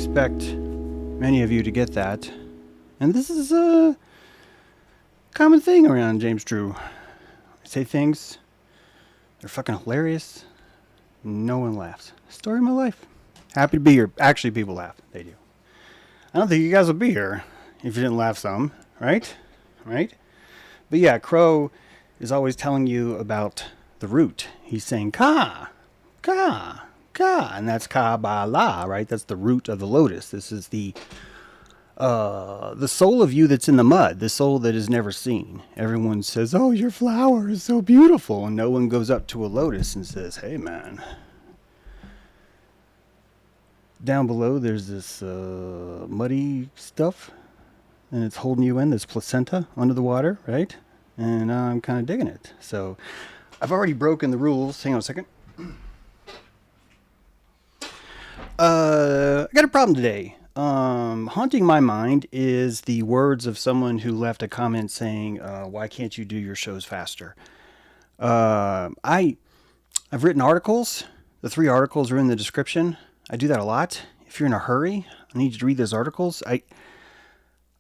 expect many of you to get that. And this is a common thing around James Drew. I say things, they're fucking hilarious. No one laughs. Story of my life. Happy to be here. Actually, people laugh. They do. I don't think you guys would be here if you didn't laugh some, right? Right? But yeah, Crow is always telling you about the root. He's saying ka, ka, ka, and that's Kabbalah, right? That's the root of the lotus. This is the soul of you that's in the mud, the soul that is never seen. Everyone says, oh, your flower is so beautiful. And no one goes up to a lotus and says, hey, man. Down below, there's this muddy stuff, and it's holding you in, this placenta under the water, right? And I'm kind of digging it. So I've already broken the rules. Hang on a second. I got a problem today. Haunting my mind is the words of someone who left a comment saying, why can't you do your shows faster? I've written articles. The 3 articles are in the description. I do that a lot. If you're in a hurry, I need you to read those articles. I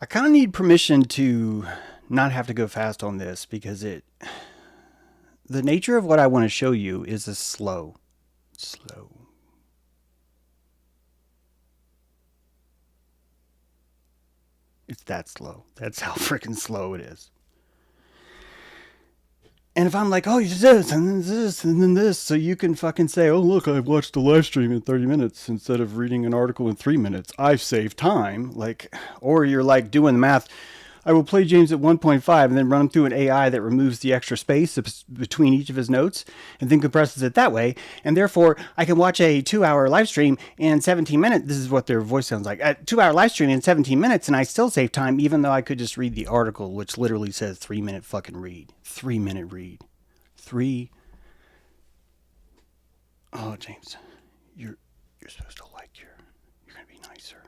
kind of need permission to not have to go fast on this because the nature of what I want to show you is a slow. It's that slow. That's how freaking slow it is. And if I'm like, oh, you did this, and then this, and then this, so you can fucking say, oh, look, I've watched a live stream in 30 minutes instead of reading an article in 3 minutes. I've saved time. Or you're like doing the math. I will play James at 1.5 and then run him through an AI that removes the extra space between each of his notes and then compresses it that way. And therefore, I can watch a 2-hour live stream in 17 minutes. This is what their voice sounds like. A 2-hour live stream in 17 minutes, and I still save time, even though I could just read the article, which literally says 3-minute fucking read. 3-minute read. 3. Oh, James, you're supposed to like you're gonna be nicer.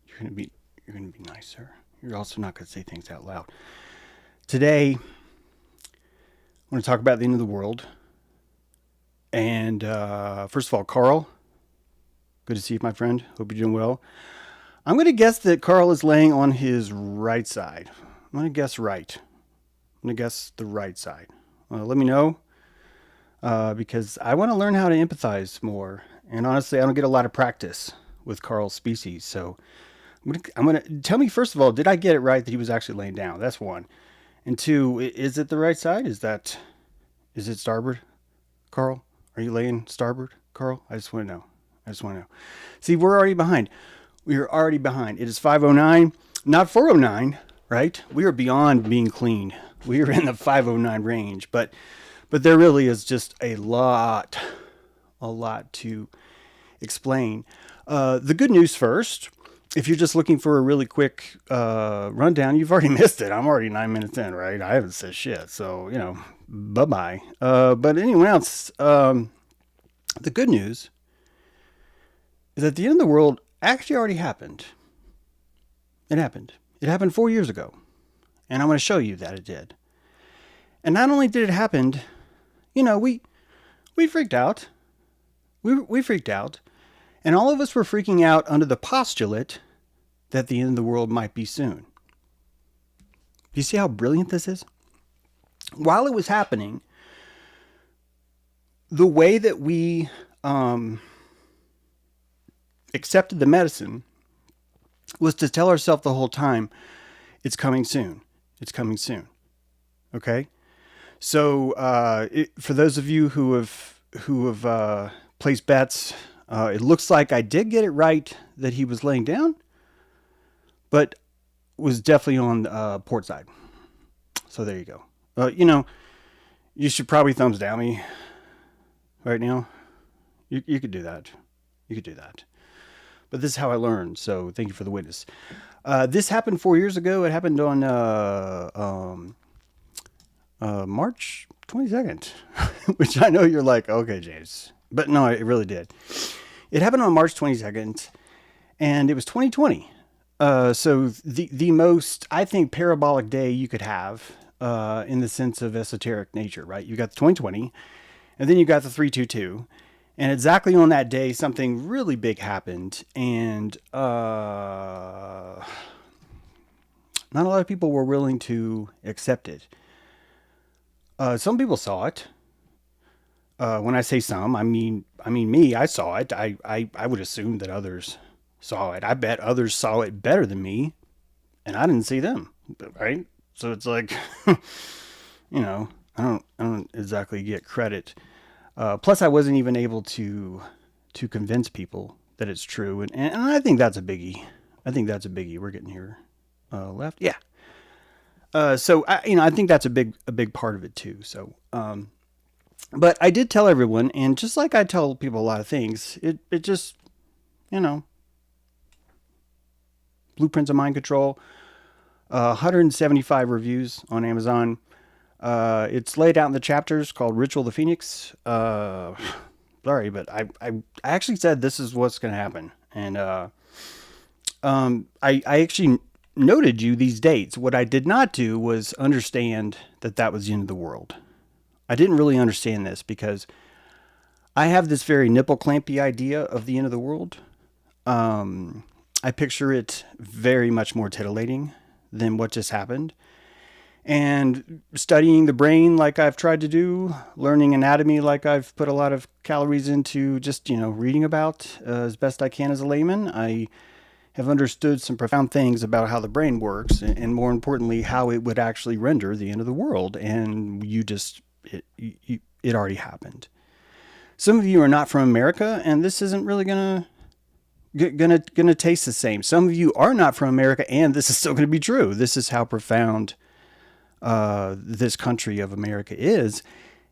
You're gonna be nicer. You're also not going to say things out loud. Today, I want to talk about the end of the world. And first of all, Carl, good to see you, my friend. Hope you're doing well. I'm going to guess that Carl is laying on his right side. I'm going to guess right. I'm going to guess the right side. Let me know because I want to learn how to empathize more. And honestly, I don't get a lot of practice with Carl's species, so I'm gonna tell me first of all, did I get it right that he was actually laying down? That's 1. And 2, is it the right side? Is it starboard, Carl? Are you laying starboard, Carl? I just want to know. See, we're already behind. We are already behind. It is 5:09, not 4:09, right? We are beyond being clean. We are in the 5:09 range, but there really is just a lot to explain. The good news first. If you're just looking for a really quick rundown, you've already missed it. I'm already 9 minutes in, right? I haven't said shit. So, bye-bye. But anyone else, the good news is that the end of the world actually already happened. It happened. It happened 4 years ago. And I'm going to show you that it did. And not only did it happen, we freaked out. We freaked out. And all of us were freaking out under the postulate that the end of the world might be soon. Do you see how brilliant this is? While it was happening, the way that we accepted the medicine was to tell ourselves the whole time, it's coming soon. It's coming soon. Okay? So for those of you who have placed bets, it looks like I did get it right that he was laying down, but was definitely on port side. So there you go. You should probably thumbs down me right now. You could do that. You could do that. But this is how I learned. So thank you for the witness. This happened 4 years ago. It happened on March 22nd, which I know you're like, okay, James. But no, it really did. It happened on March 22nd, and it was 2020. So the most, I think, parabolic day you could have in the sense of esoteric nature, right? You got the 2020, and then you got the 322, And exactly on that day, something really big happened. And not a lot of people were willing to accept it. Some people saw it. When I say some, I mean me. I saw it. I would assume that others saw it. I bet others saw it better than me, and I didn't see them. Right? So it's like, I don't exactly get credit. Plus, I wasn't even able to convince people that it's true, and I think that's a biggie. We're getting here left, yeah. So I think that's a big part of it too. So, but I did tell everyone, and just like I tell people a lot of things, it just, Blueprints of Mind Control, 175 reviews on Amazon. It's laid out in the chapters called Ritual of the Phoenix. Sorry, but I actually said this is what's going to happen. And I actually noted you these dates. What I did not do was understand that was the end of the world. I didn't really understand this because I have this very nipple clampy idea of the end of the world. I picture it very much more titillating than what just happened. And studying the brain like I've tried to do, learning anatomy like I've put a lot of calories into just, reading about as best I can as a layman, I have understood some profound things about how the brain works and more importantly, how it would actually render the end of the world. And it already happened. Some of you are not from America and this isn't really gonna taste the same. Some of you are not from America and this is still going to be true. This is how profound this country of America is,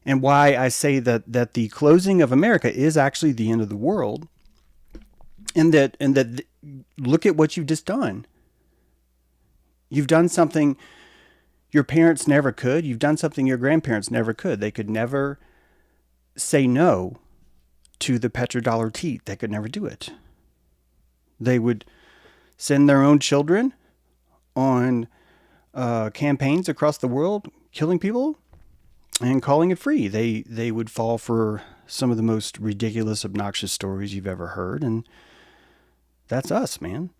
and why I say that the closing of America is actually the end of the world, and that look at what you've just done. You've done something your parents never could. You've done something your grandparents never could. They could never say no to the petrodollar teat. They could never do it. They would send their own children on campaigns across the world, killing people and calling it free. They would fall for some of the most ridiculous, obnoxious stories you've ever heard. And that's us, man.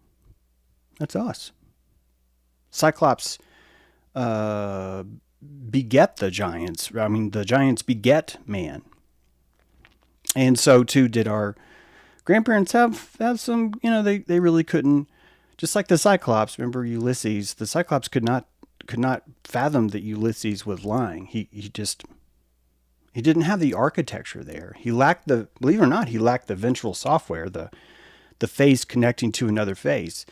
That's us. Cyclops beget the giants. I mean, the giants beget man. And so too did our grandparents have some, they really couldn't. Just like the Cyclops, remember Ulysses, the Cyclops could not fathom that Ulysses was lying. He didn't have the architecture there. He lacked believe it or not, he lacked the ventral software, the face connecting to another face.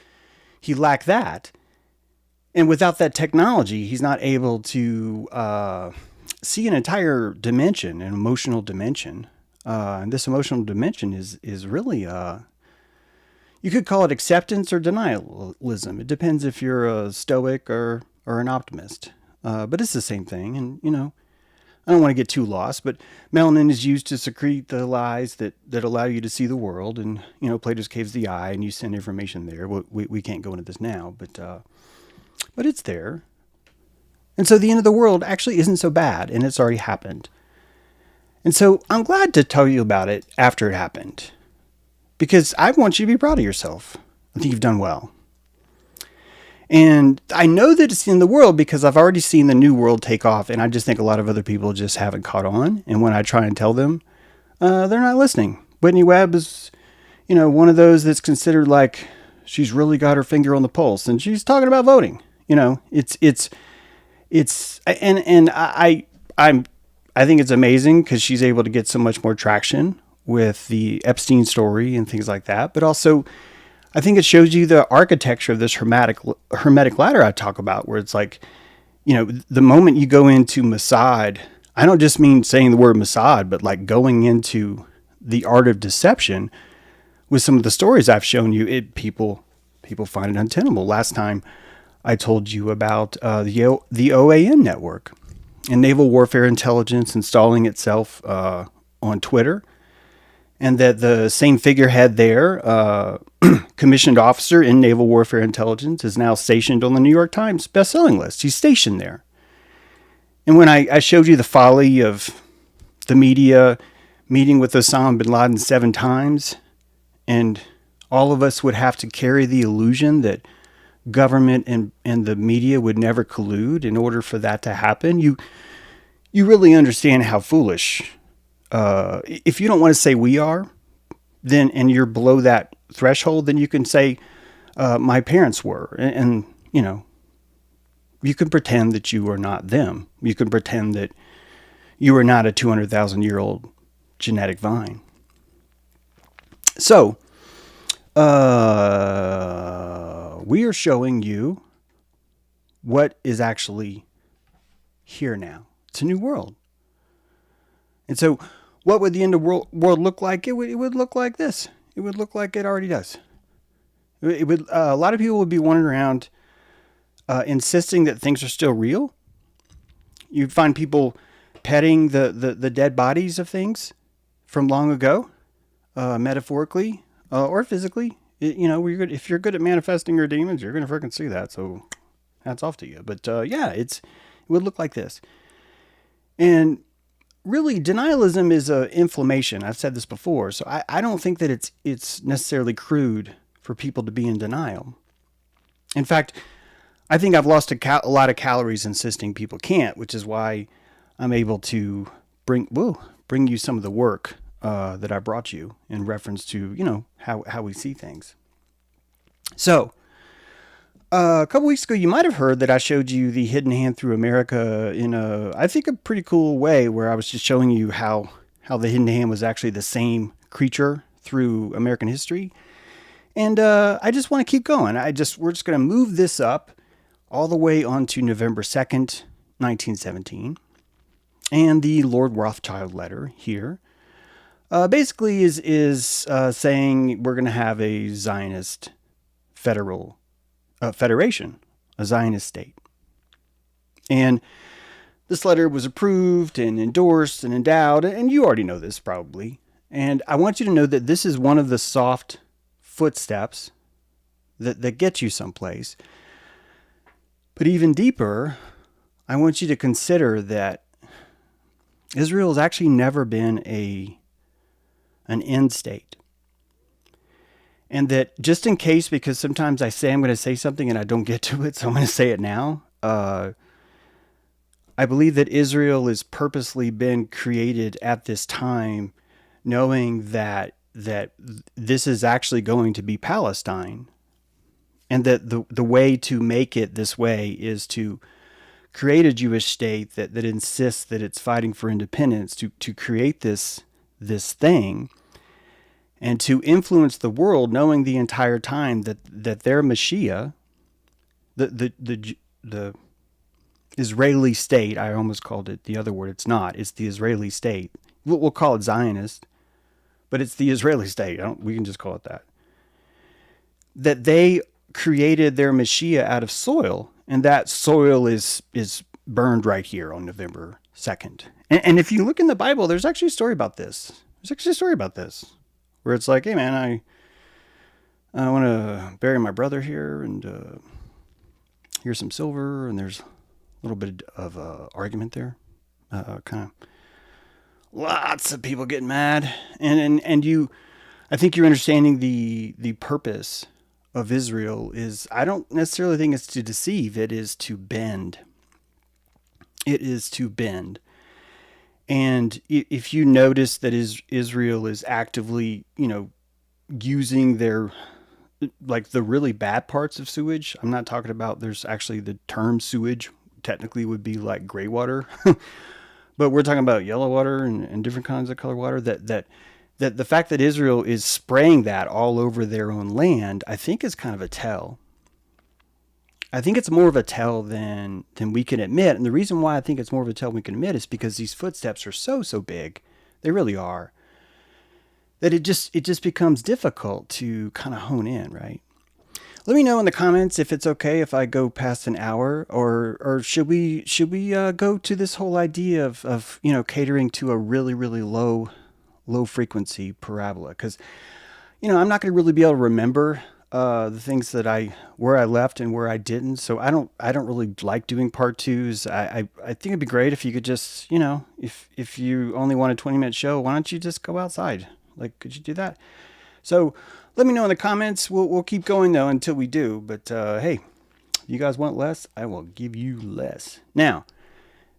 He lacked that. And without that technology, he's not able to see an entire dimension, an emotional dimension. And this emotional dimension is really you could call it acceptance or denialism. It depends if you're a stoic or an optimist. But it's the same thing. And, I don't want to get too lost, but melanin is used to secrete the lies that allow you to see the world. And, Plato's cave's the eye, and you send information there. We can't go into this now, but it's there. And so the end of the world actually isn't so bad, and it's already happened. And so I'm glad to tell you about it after it happened. Because I want you to be proud of yourself. I think you've done well. And I know that it's in the world because I've already seen the new world take off. And I just think a lot of other people just haven't caught on. And when I try and tell them, they're not listening. Whitney Webb is, one of those that's considered like she's really got her finger on the pulse. And she's talking about voting. I think it's amazing because she's able to get so much more traction with the Epstein story and things like that. But also, I think it shows you the architecture of this hermetic ladder I talk about, where it's like, the moment you go into Mossad, I don't just mean saying the word Mossad, but like going into the art of deception with some of the stories I've shown you, people find it untenable. Last time I told you about the OAN network and naval warfare intelligence installing itself on Twitter. And that the same figurehead there, commissioned officer in naval warfare intelligence, is now stationed on the New York Times bestselling list. He's stationed there. And when I showed you the folly of the media meeting with Osama bin Laden 7 times, and all of us would have to carry the illusion that government and the media would never collude in order for that to happen. You really understand how foolish. If you don't want to say we are, then and you're below that threshold, then you can say my parents were, and you know, you can pretend that you are not them. You can pretend that you are not a 200,000-year-old genetic vine. So, we are showing you what is actually here now. It's a new world. And so, what would the end of world look like? It would look like this. It would look like it already does. It would. A lot of people would be wandering around insisting that things are still real. You'd find people petting the dead bodies of things from long ago, metaphorically or physically. If you're good at manifesting your demons, you're going to freaking see that. So hats off to you. But it would look like this. And really, denialism is an inflammation. I've said this before. So I don't think that it's necessarily crude for people to be in denial. In fact, I think I've lost a lot of calories insisting people can't, which is why I'm able to bring you some of the work that I brought you in reference to, how we see things. So, a couple weeks ago, you might have heard that I showed you the hidden hand through America in I think a pretty cool way, where I was just showing you how the hidden hand was actually the same creature through American history. And I just want to keep going. We're just going to move this up all the way onto November 2nd, 1917. And the Lord Rothschild letter here basically is saying we're going to have a Zionist federation, a Zionist state. And this letter was approved and endorsed and endowed, and you already know this probably. And I want you to know that this is one of the soft footsteps that get you someplace. But even deeper, I want you to consider that Israel has actually never been an end state. And that just in case, because sometimes I say I'm going to say something and I don't get to it, so I'm going to say it now. I believe that Israel has purposely been created at this time, knowing that this is actually going to be Palestine. And that the way to make it this way is to create a Jewish state that insists that it's fighting for independence, to create this thing, and to influence the world, knowing the entire time that their Mashiach, the Israeli state, I almost called it the other word, it's not, it's the Israeli state. We'll call it Zionist, but it's the Israeli state. We can just call it that. That they created their Mashiach out of soil, and that soil is burned right here on November 2nd. And if you look in the Bible, there's actually a story about this. Where it's like, hey man, I want to bury my brother here, and here's some silver, and there's a little bit of argument there. Kind of lots of people getting mad. And I think you're understanding the purpose of Israel is, I don't necessarily think it's to deceive, it is to bend. It is to bend. And if you notice that Israel is actively, using their, like the really bad parts of sewage, I'm not talking about, there's actually the term sewage technically would be like gray water, but we're talking about yellow water and different kinds of color water, that the fact that Israel is spraying that all over their own land, I think is kind of a tell. I think it's more of a tell than we can admit. And the reason why I think it's more of a tell we can admit is because these footsteps are so big. They really are. That it just becomes difficult to kind of hone in, right? Let me know in the comments if it's okay if I go past an hour, or should we go to this whole idea of catering to a really, really low frequency parabola, because I'm not going to really be able to remember the things that where I left and where I didn't. So I don't really like doing part twos. I think it'd be great if you could just, if you only want a 20-minute show, why don't you just go outside? Like, could you do that? So let me know in the comments. We'll keep going though until we do. But hey, if you guys want less, I will give you less. Now,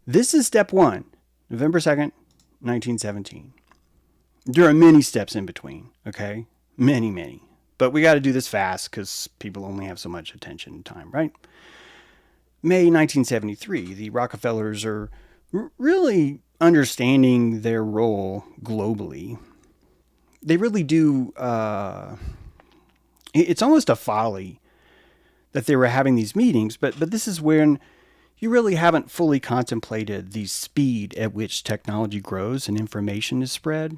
this is step 1, November 2nd, 1917. There are many steps in between, okay? Many. But we got to do this fast because people only have so much attention and time, right? May 1973, the Rockefellers are really understanding their role globally. They really do. It's almost a folly that they were having these meetings, but this is when you really haven't fully contemplated the speed at which technology grows and information is spread.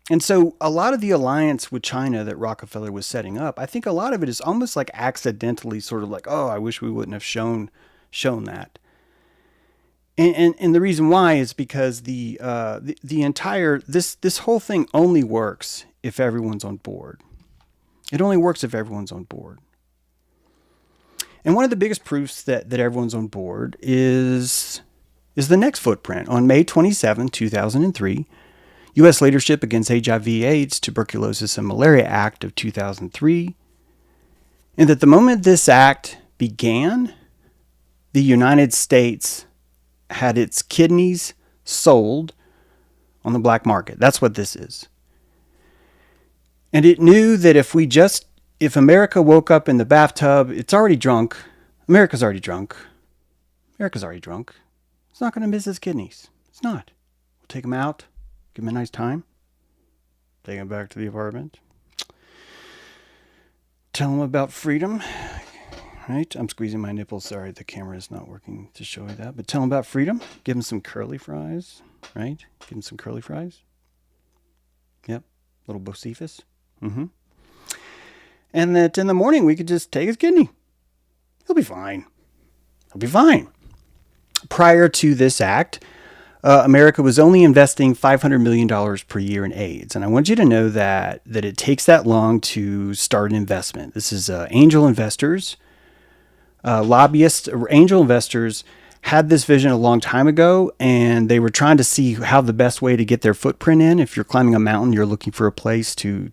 And so a lot of the alliance with China that Rockefeller was setting up, I think a lot of it is almost like accidentally sort of like, oh, I wish we wouldn't have shown that. And the reason why is because the entire, this whole thing only works if everyone's on board. It only works if everyone's on board. And one of the biggest proofs that everyone's on board is the next footprint. On May 27, 2003, U.S. Leadership Against HIV/AIDS, Tuberculosis, and Malaria Act of 2003, and that the moment this act began, the United States had its kidneys sold on the black market. That's what this is. And it knew that if America woke up in the bathtub, it's already drunk. America's already drunk. It's not going to miss its kidneys. It's not. We'll take them out. Give him a nice time. Take him back to the apartment. Tell him about freedom. Right? I'm squeezing my nipples. Sorry, the camera is not working to show you that. But tell him about freedom. Give him some curly fries. Right? Give him some curly fries. Yep. Little Bocephus. Mm-hmm. And that in the morning we could just take his kidney. He'll be fine. Prior to this act, America was only investing $500 million per year in AIDS. And I want you to know that it takes that long to start an investment. This is angel investors, lobbyists, angel investors had this vision a long time ago, and they were trying to see how the best way to get their footprint in. If you're climbing a mountain, you're looking for a place to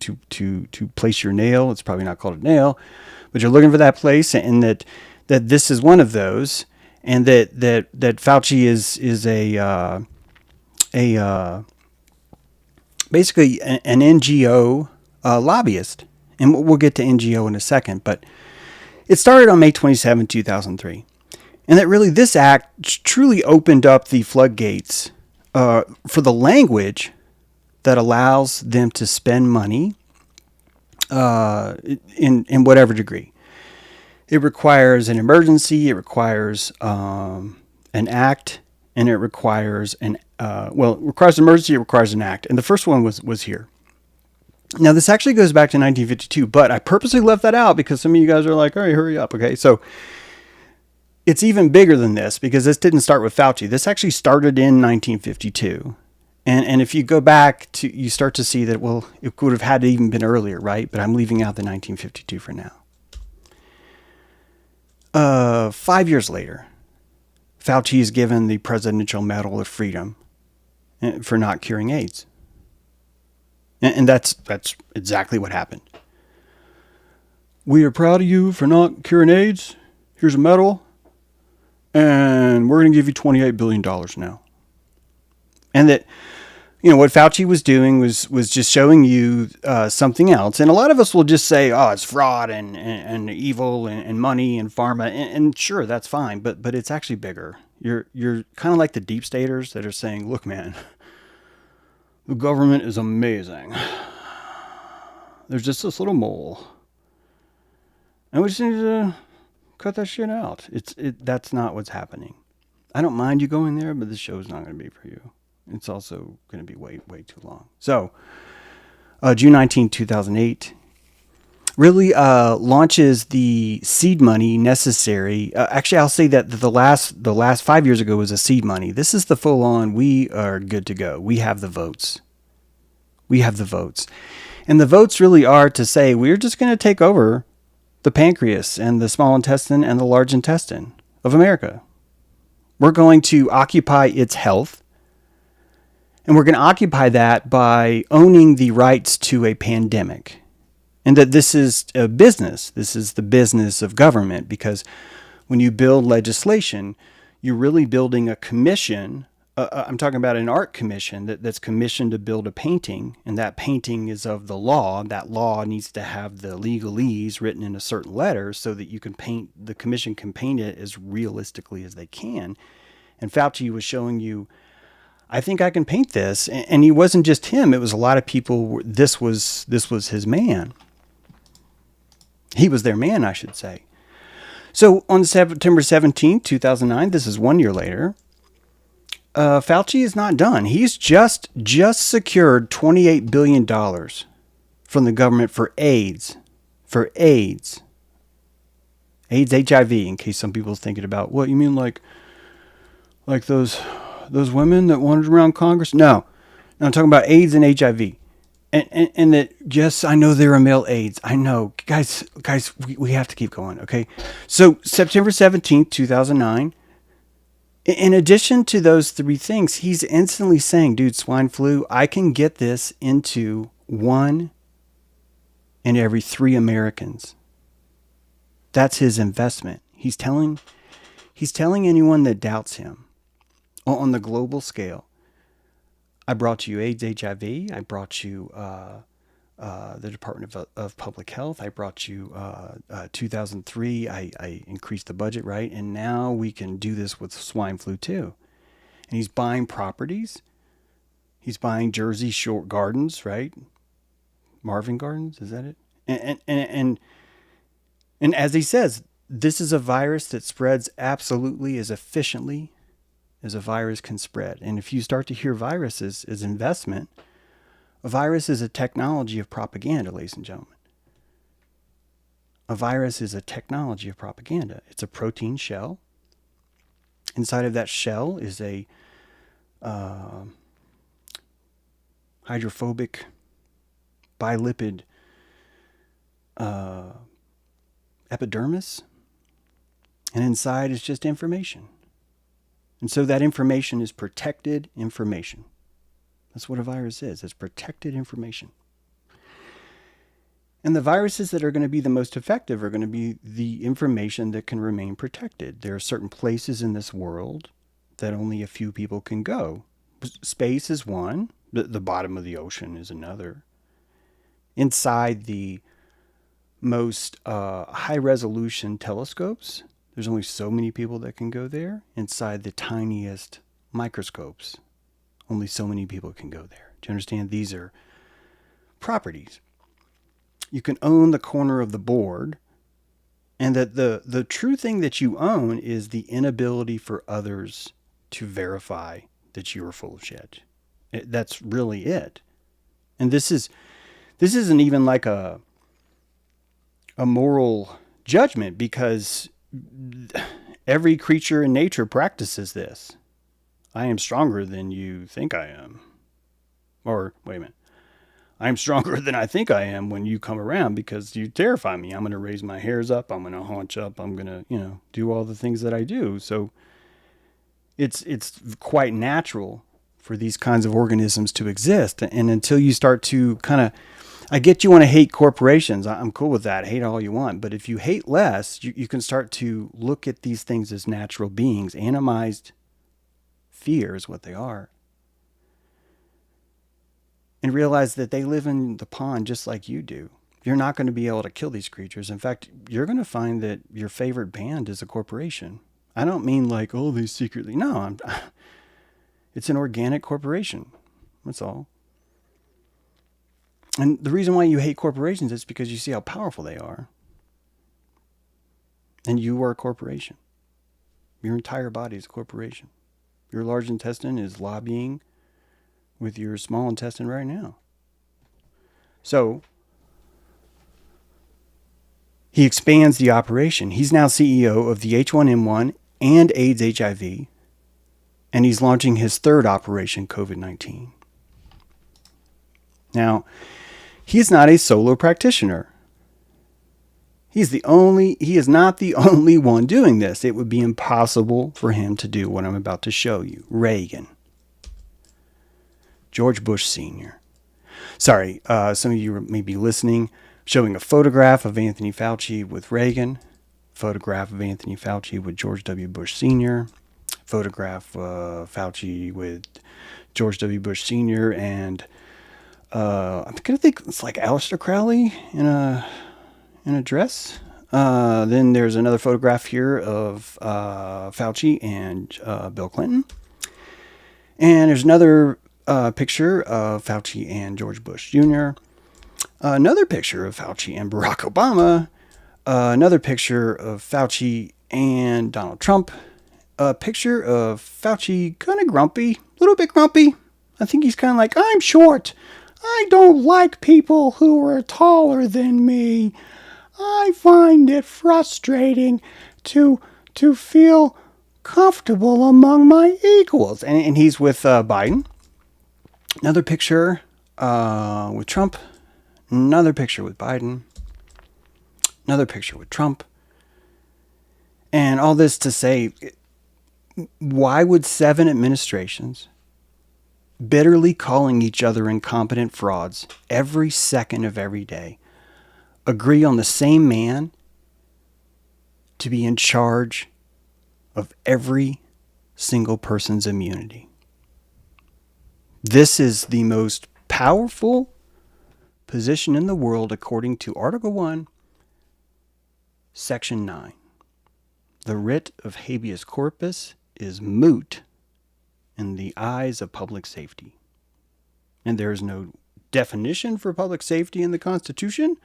place your nail. It's probably not called a nail, but you're looking for that place, and that this is one of those. And that Fauci is basically an NGO lobbyist, and we'll get to NGO in a second. But it started on May 27, 2003, and that really this act truly opened up the floodgates for the language that allows them to spend money in whatever degree. It requires an emergency, it requires an act, and it requires it requires an emergency, it requires an act. And the first one was here. Now, this actually goes back to 1952, but I purposely left that out because some of you guys are like, all right, hurry up. Okay, so it's even bigger than this because this didn't start with Fauci. This actually started in 1952. And if you go back you start to see that, well, it would have had to even been earlier, right? But I'm leaving out the 1952 for now. 5 years later, Fauci is given the Presidential Medal of Freedom for not curing AIDS. And that's exactly what happened. We are proud of you for not curing AIDS. Here's a medal. And we're going to give you $28 billion now. And that, what Fauci was doing was just showing you something else. And a lot of us will just say, oh, it's fraud and evil and money and pharma. And sure, that's fine. But it's actually bigger. You're kind of like the deep staters that are saying, look, man, the government is amazing. There's just this little mole. And we just need to cut that shit out. That's not what's happening. I don't mind you going there, but this show's not going to be for you. It's also going to be way, way too long. So, June 19, 2008, really launches the seed money necessary. Actually, I'll say that the last 5 years ago was a seed money. This is the full-on, we are good to go. We have the votes. And the votes really are to say, we're just going to take over the pancreas and the small intestine and the large intestine of America. We're going to occupy its health, and we're going to occupy that by owning the rights to a pandemic. And that this is a business. This is the business of government, because when you build legislation, you're really building a commission. I'm talking about an art commission that's commissioned to build a painting, and that painting is of the law. That law needs to have the legalese written in a certain letter so that you can paint, the commission can paint it as realistically as they can. And Fauci was showing you, I think I can paint this. And he wasn't just him. It was a lot of people. This was his man. He was their man, I should say. So on September 17, 2009, this is 1 year later, Fauci is not done. He's just secured $28 billion from the government for AIDS. For AIDS. AIDS, HIV, in case some people's thinking about, what, you mean like those women that wandered around Congress? No, I'm talking about AIDS and HIV. And that, yes, I know there are male AIDS. I know. Guys, we have to keep going, okay? So September 17th, 2009, in addition to those three things, he's instantly saying, dude, swine flu, I can get this into 1 in every 3 Americans. That's his investment. He's telling anyone that doubts him on the global scale, I brought you AIDS, HIV. I brought you the Department of Public Health. I brought you 2003. I increased the budget, right? And now we can do this with swine flu too. And he's buying properties. He's buying Jersey Shore Gardens, right? Marvin Gardens, is that it? And as he says, this is a virus that spreads absolutely as efficiently as a virus can spread. And if you start to hear viruses as investment, a virus is a technology of propaganda, ladies and gentlemen. A virus is a technology of propaganda. It's a protein shell. Inside of that shell is a hydrophobic bilipid epidermis. And inside is just information. And so that information is protected information. That's what a virus is. It's protected information. And the viruses that are going to be the most effective are going to be the information that can remain protected. There are certain places in this world that only a few people can go. Space is one. The bottom of the ocean is another. Inside the most high-resolution telescopes, there's only so many people that can go there. Inside the tiniest microscopes, only so many people can go there. Do you understand? These are properties. You can own the corner of the board, and that the true thing that you own is the inability for others to verify that you are full of shit. That's really it. And this isn't even like a moral judgment, because every creature in nature practices this. I am stronger than you think I am. Or, wait a minute. I'm stronger than I think I am when you come around because you terrify me. I'm going to raise my hairs up. I'm going to haunch up. I'm going to, do all the things that I do. So it's quite natural for these kinds of organisms to exist. And until you start to kind of, I get you want to hate corporations. I'm cool with that. Hate all you want. But if you hate less, you can start to look at these things as natural beings. Animized fear is what they are. And realize that they live in the pond just like you do. You're not going to be able to kill these creatures. In fact, you're going to find that your favorite band is a corporation. I don't mean like, oh, they secretly. No, it's an organic corporation. That's all. And the reason why you hate corporations is because you see how powerful they are. And you are a corporation. Your entire body is a corporation. Your large intestine is lobbying with your small intestine right now. So he expands the operation. He's now CEO of the H1N1 and AIDS HIV, and he's launching his third operation, COVID-19. Now, he's not a solo practitioner. He is not the only one doing this. It would be impossible for him to do what I'm about to show you. Reagan. George Bush Sr. Sorry, some of you may be listening. Showing a photograph of Anthony Fauci with Reagan. Photograph of Anthony Fauci with George W. Bush Sr. Photograph of Fauci with George W. Bush Sr. and I'm gonna think it's like Aleister Crowley in a dress. Then there's another photograph here of Fauci and Bill Clinton. And there's another picture of Fauci and George Bush Jr. Another picture of Fauci and Barack Obama. Another picture of Fauci and Donald Trump. A picture of Fauci kind of grumpy, a little bit grumpy. I think he's kind of like, I'm short. I don't like people who are taller than me. I find it frustrating to feel comfortable among my equals. And he's with Biden. Another picture with Trump. Another picture with Biden. Another picture with Trump. And all this to say, why would 7 administrations bitterly calling each other incompetent frauds every second of every day agree on the same man to be in charge of every single person's immunity? This is the most powerful position in the world according to Article 1, Section 9. The writ of habeas corpus is moot in the eyes of public safety. And there is no definition for public safety in the Constitution.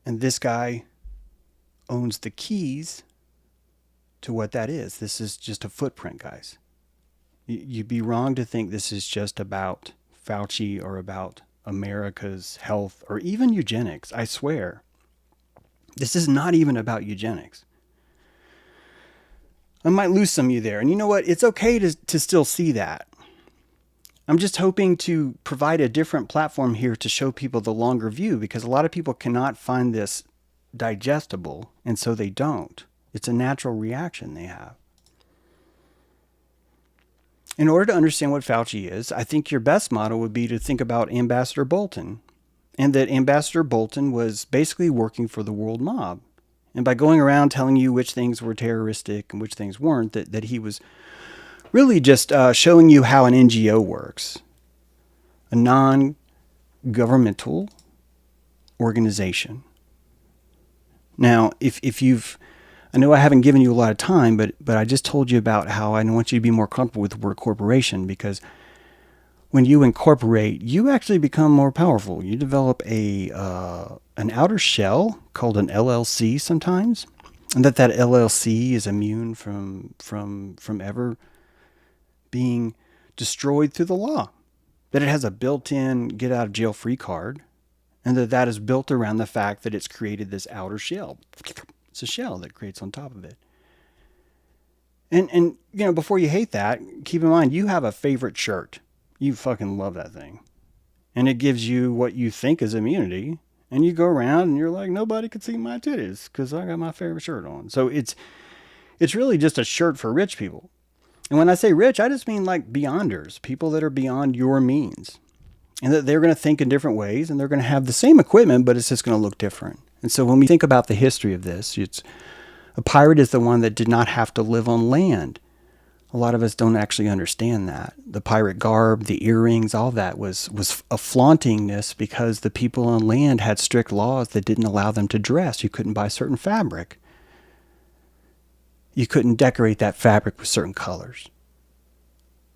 And this guy owns the keys to what that is. This is just a footprint, guys. You'd be wrong to think this is just about Fauci or about America's health or even eugenics. I swear. This is not even about eugenics. I might lose some of you there. And you know what? It's okay to still see that. I'm just hoping to provide a different platform here to show people the longer view, because a lot of people cannot find this digestible, and so they don't. It's a natural reaction they have. In order to understand what Fauci is, I think your best model would be to think about Ambassador Bolton, and that Ambassador Bolton was basically working for the world mob. And by going around telling you which things were terroristic and which things weren't, that he was really just showing you how an NGO works. A non-governmental organization. Now, if you've... I know I haven't given you a lot of time, but I just told you about how I want you to be more comfortable with the word corporation, because when you incorporate, you actually become more powerful. You develop an outer shell called an LLC sometimes, and that LLC is immune from ever being destroyed through the law. That it has a built-in get-out-of-jail-free card, and that is built around the fact that it's created this outer shell. It's a shell that creates on top of it. And you know, before you hate that, keep in mind you have a favorite shirt. You fucking love that thing. And it gives you what you think is immunity. And you go around and you're like, nobody can see my titties because I got my favorite shirt on. So it's really just a shirt for rich people. And when I say rich, I just mean like beyonders, people that are beyond your means. And that they're going to think in different ways, and they're going to have the same equipment, but it's just going to look different. And so when we think about the history of this, a pirate is the one that did not have to live on land. A lot of us don't actually understand that. The pirate garb, the earrings, all that was a flauntingness because the people on land had strict laws that didn't allow them to dress. You couldn't buy certain fabric. You couldn't decorate that fabric with certain colors.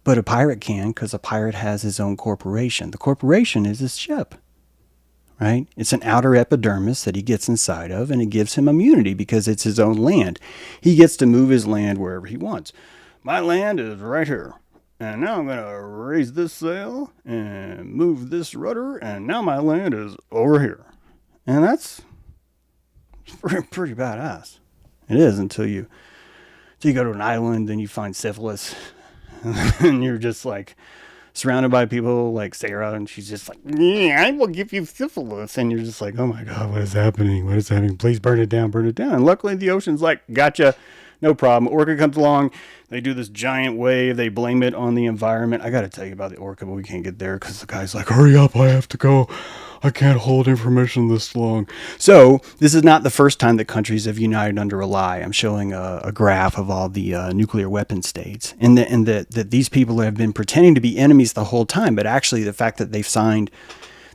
But a pirate can, because a pirate has his own corporation. The corporation is his ship, right? It's an outer epidermis that he gets inside of, and it gives him immunity because it's his own land. He gets to move his land wherever he wants. My land is right here. And now I'm going to raise this sail and move this rudder, and now my land is over here. And that's pretty badass. It is until you go to an island and you find syphilis. And you're just like surrounded by people like Sarah, and she's just like, yeah, I will give you syphilis. And you're just like, oh my God, what is happening? What is happening? Please burn it down, burn it down. And luckily the ocean's like, gotcha, no problem. Orca comes along, they do this giant wave, they blame it on the environment. I got to tell you about the orca, but we can't get there because the guy's like, hurry up, I have to go. I can't hold information this long. So this is not the first time that countries have united under a lie. I'm showing a graph of all the nuclear weapon states, and that these people have been pretending to be enemies the whole time. But actually, the fact that they've signed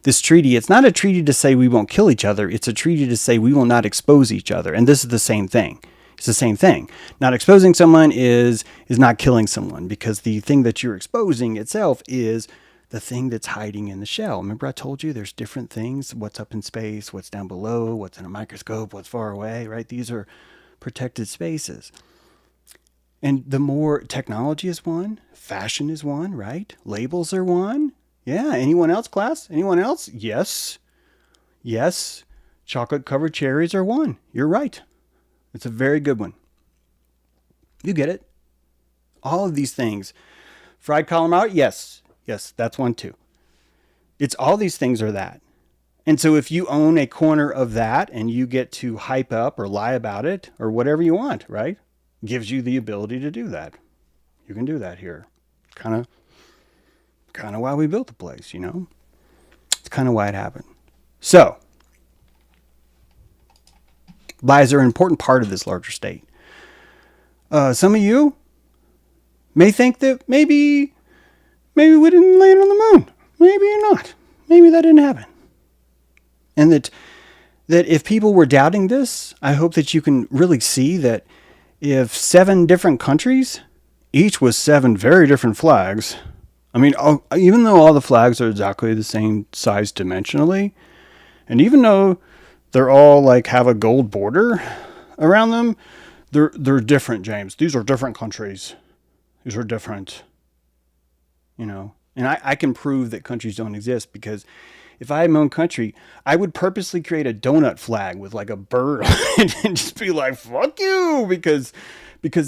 this treaty, it's not a treaty to say we won't kill each other. It's a treaty to say we will not expose each other. And this is the same thing. It's the same thing. Not exposing someone is not killing someone, because the thing that you're exposing itself is the thing that's hiding in the shell. Remember I told you there's different things, what's up in space, what's down below, what's in a microscope, what's far away, right? These are protected spaces. And the more technology is one, fashion is one, right? Labels are one. Yeah, anyone else, class? Anyone else? Yes. Yes. Chocolate covered cherries are one. You're right. It's a very good one. You get it. All of these things. Fried calamari? Yes. Yes, that's one too. It's all these things are that. And so if you own a corner of that and you get to hype up or lie about it or whatever you want, right? Gives you the ability to do that. You can do that here. Kind of why we built the place, you know? It's kind of why it happened. So, lies are an important part of this larger state. Some of you may think that maybe we didn't land on the moon. Maybe not. Maybe that didn't happen. And that if people were doubting this, I hope that you can really see that if 7 different countries, each with 7 very different flags, I mean, even though all the flags are exactly the same size dimensionally, and even though they're all like have a gold border around them, they're different, James. These are different countries. These are different. You know, and I can prove that countries don't exist, because if I had my own country, I would purposely create a donut flag with like a bird on it and just be like, fuck you, because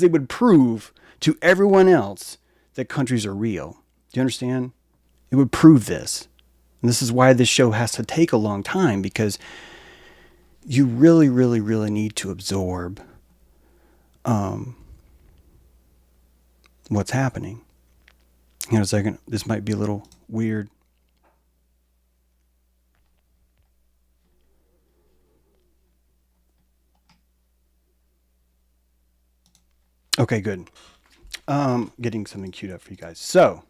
it would prove to everyone else that countries are real. Do you understand? It would prove this. And this is why this show has to take a long time, because you really, really, really need to absorb what's happening. Hang on a second. This might be a little weird. Okay, good. Getting something queued up for you guys. So,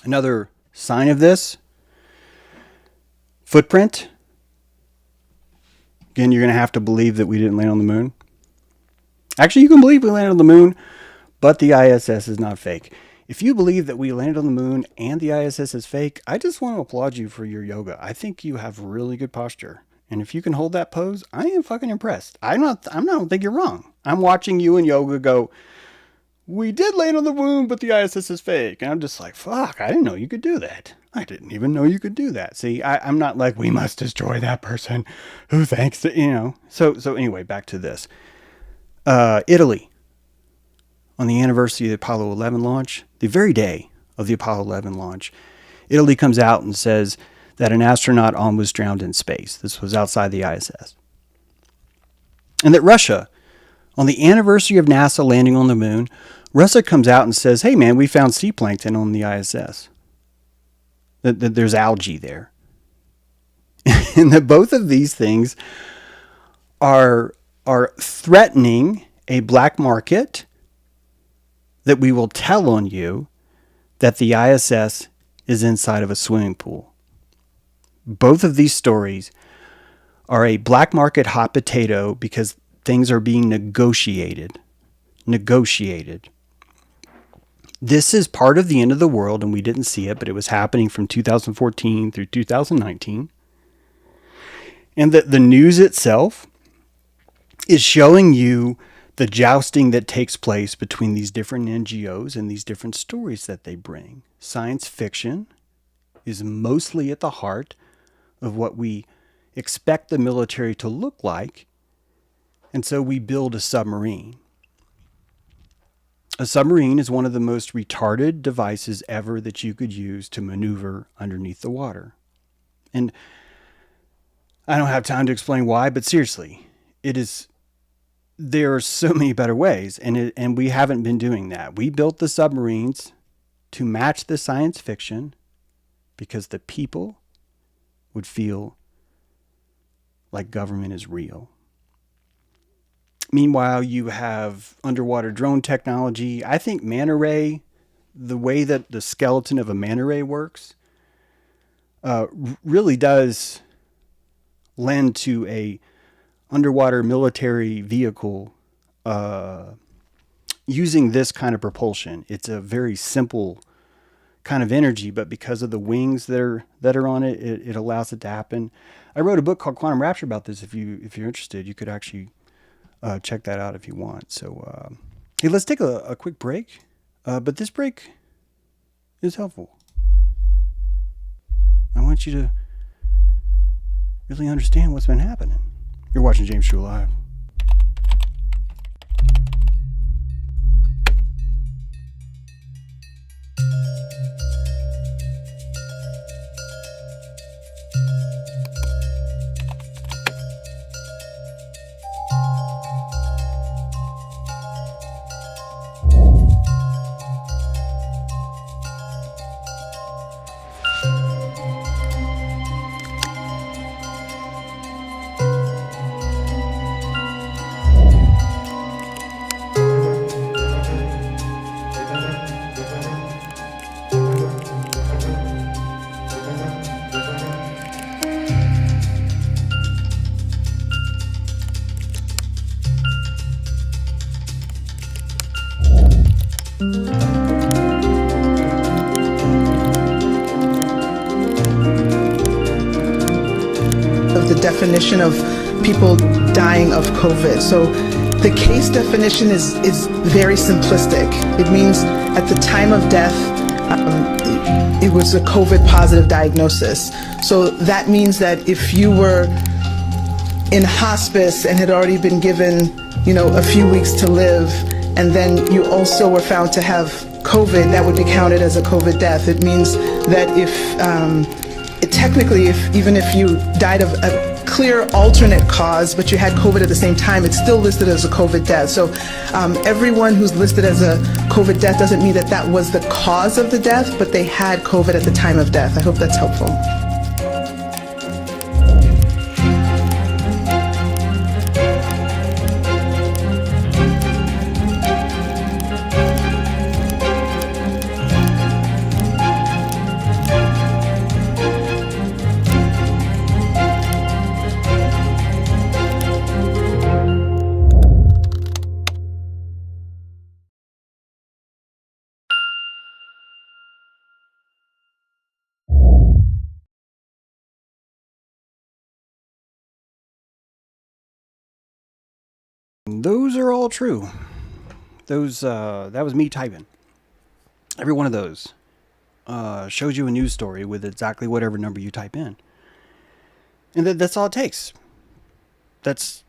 another sign of this. Footprint. Again, you're going to have to believe that we didn't land on the moon. Actually, you can believe we landed on the moon, but the ISS is not fake. If you believe that we landed on the moon and the ISS is fake, I just want to applaud you for your yoga. I think you have really good posture. And if you can hold that pose, I am fucking impressed. I don't think you're wrong. I'm watching you in yoga go, we did land on the moon, but the ISS is fake. And I'm just like, fuck, I didn't know you could do that. I didn't even know you could do that. See, I'm not like, we must destroy that person who thinks that, you know. So anyway, back to this. Italy. On the anniversary of the Apollo 11 launch, the very day of the Apollo 11 launch, Italy comes out and says that an astronaut almost drowned in space. This was outside the ISS. And that Russia, on the anniversary of NASA landing on the moon, Russia comes out and says, hey man, we found sea plankton on the ISS. That there's algae there. And that both of these things are threatening a black market, that we will tell on you that the ISS is inside of a swimming pool. Both of these stories are a black market hot potato because things are being negotiated. This is part of the end of the world, and we didn't see it, but it was happening from 2014 through 2019. And that the news itself is showing you the jousting that takes place between these different NGOs and these different stories that they bring. Science fiction is mostly at the heart of what we expect the military to look like, and so we build a submarine. A submarine is one of the most retarded devices ever that you could use to maneuver underneath the water. And I don't have time to explain why, but seriously, it is. There are so many better ways, and we haven't been doing that. We built the submarines to match the science fiction because the people would feel like government is real. Meanwhile, you have underwater drone technology. I think manta ray, the way that the skeleton of a manta ray works, really does lend to a underwater military vehicle using this kind of propulsion. It's a very simple kind of energy, but because of the wings that are on it, it allows it to happen. I wrote a book called Quantum Rapture about this. If you're interested, you could actually check that out if you want. So, hey, let's take a quick break. But this break is helpful. I want you to really understand what's been happening. You're watching James True Live. The definition of people dying of COVID. So the case definition is very simplistic. It means at the time of death, it was a COVID positive diagnosis. So that means that if you were in hospice and had already been given, a few weeks to live, and then you also were found to have COVID, that would be counted as a COVID death. It means that even if you died of a clear alternate cause, but you had COVID at the same time, it's still listed as a COVID death. So everyone who's listed as a COVID death doesn't mean that that was the cause of the death, but they had COVID at the time of death. I hope that's helpful. Those are all true. That was me typing. Every one of those shows you a news story with exactly whatever number you type in, and that's all it takes. That's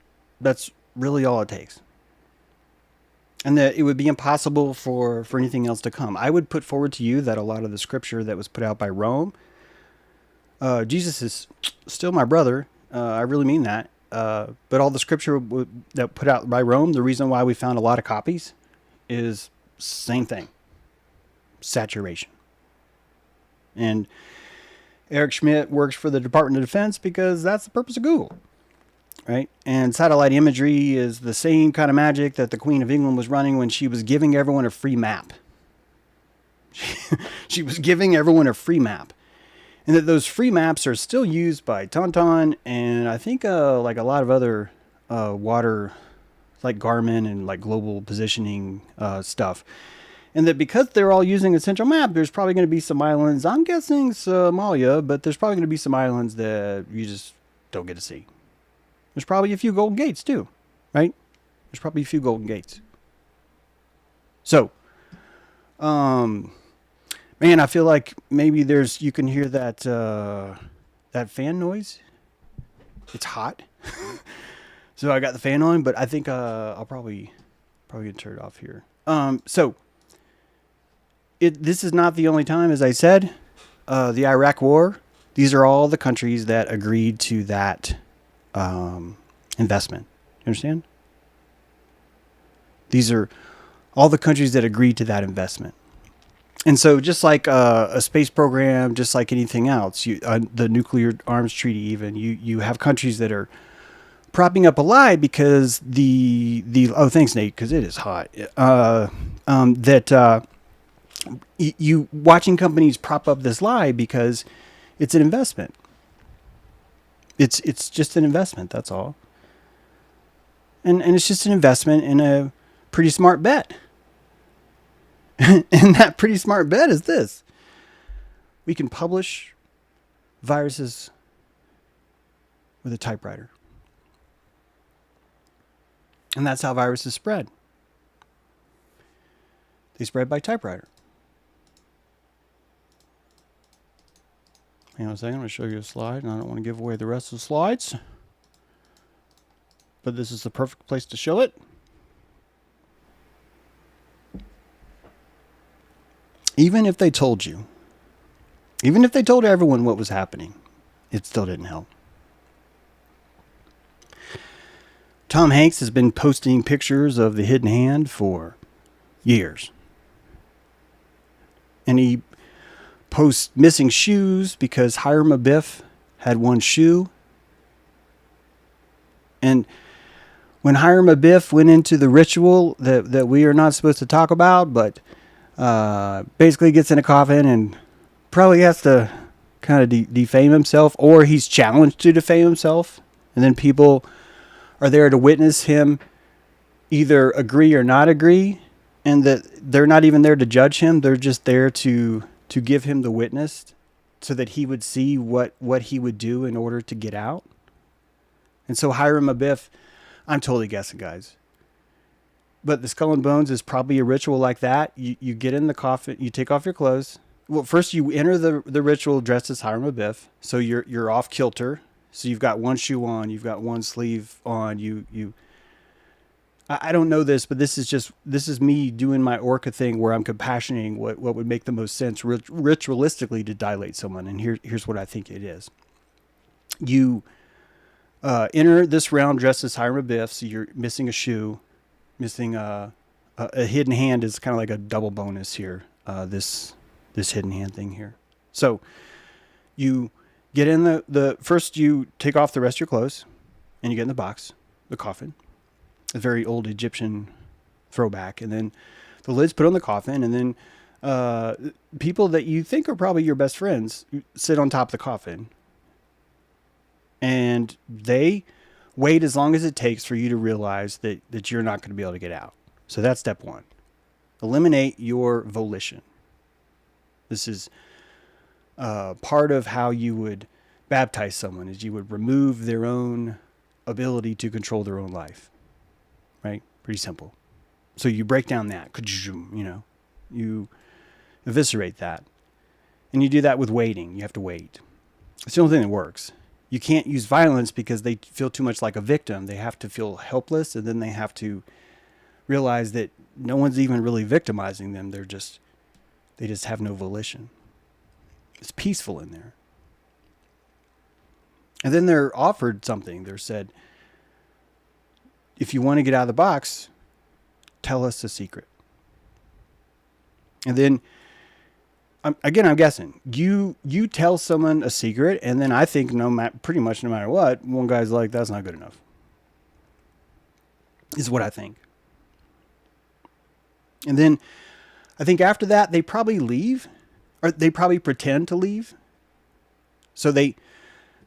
really all it takes. And that it would be impossible for anything else to come. I would put forward to you that a lot of the scripture that was put out by Rome, Jesus is still my brother. I really mean that. But all the scripture that put out by Rome, the reason why we found a lot of copies is same thing. Saturation. And Eric Schmidt works for the Department of Defense because that's the purpose of Google. Right? And satellite imagery is the same kind of magic that the Queen of England was running when she was giving everyone a free map. She was giving everyone a free map. And that those free maps are still used by Tauntaun and I think like a lot of other water, like Garmin and like global positioning stuff. And that because they're all using a central map, there's probably going to be some islands, I'm guessing Somalia, but there's probably going to be some islands that you just don't get to see. There's probably a few Golden Gates too, right? There's probably a few Golden Gates. So, man, I feel like maybe you can hear that fan noise. It's hot. So I got the fan on, but I think I'll probably Probably gonna turn it off here. This is not the only time, as I said, the Iraq War. These are all the countries that agreed to that investment. You understand? These are all the countries that agreed to that investment. And so just like a space program, just like anything else, the nuclear arms treaty even, you have countries that are propping up a lie because oh, thanks, Nate, because it is hot. You watching companies prop up this lie because it's an investment. It's just an investment, that's all. And it's just an investment in a pretty smart bet. And that pretty smart bet is this. We can publish viruses with a typewriter. And that's how viruses spread. They spread by typewriter. Hang on a second, I'm going to show you a slide, and I don't want to give away the rest of the slides. But this is the perfect place to show it. Even if they told you, even if they told everyone what was happening, it still didn't help. Tom Hanks has been posting pictures of the hidden hand for years. And he posts missing shoes because Hiram Abiff had one shoe. And when Hiram Abiff went into the ritual that we are not supposed to talk about, but basically gets in a coffin and probably has to kind of defame himself, or he's challenged to defame himself, and then people are there to witness him either agree or not agree, and that they're not even there to judge him, they're just there to give him the witness so that he would see what he would do in order to get out. And so Hiram Abiff, I'm totally guessing, guys, but the skull and bones is probably a ritual like that. You get in the coffin, you take off your clothes. Well, first you enter the ritual dressed as Hiram Abiff, so you're off kilter. So you've got one shoe on, you've got one sleeve on. I don't know this, but this is me doing my Orca thing where I'm compassionating what would make the most sense ritualistically to dilate someone. And here's what I think it is. You enter this round dressed as Hiram Abiff, so you're missing a shoe. Missing a hidden hand is kind of like a double bonus here. This hidden hand thing here. So you get in the first, you take off the rest of your clothes, and you get in the box, the coffin, a very old Egyptian throwback, and then the lid's put on the coffin, and then people that you think are probably your best friends sit on top of the coffin, and they wait as long as it takes for you to realize that you're not going to be able to get out. So that's step one. Eliminate your volition. This is part of how you would baptize someone, is you would remove their own ability to control their own life. Right? Pretty simple. So you break down that, you eviscerate that. And you do that with waiting. You have to wait. It's the only thing that works. You can't use violence because they feel too much like a victim. They have to feel helpless, and then they have to realize that no one's even really victimizing them. They just have no volition. It's peaceful in there. And then they're offered something. They're said, if you want to get out of the box, tell us a secret. And then I'm guessing you tell someone a secret, and then I think pretty much no matter what, one guy's like, that's not good enough. Is what I think. And then I think after that, they probably leave, or they probably pretend to leave. So they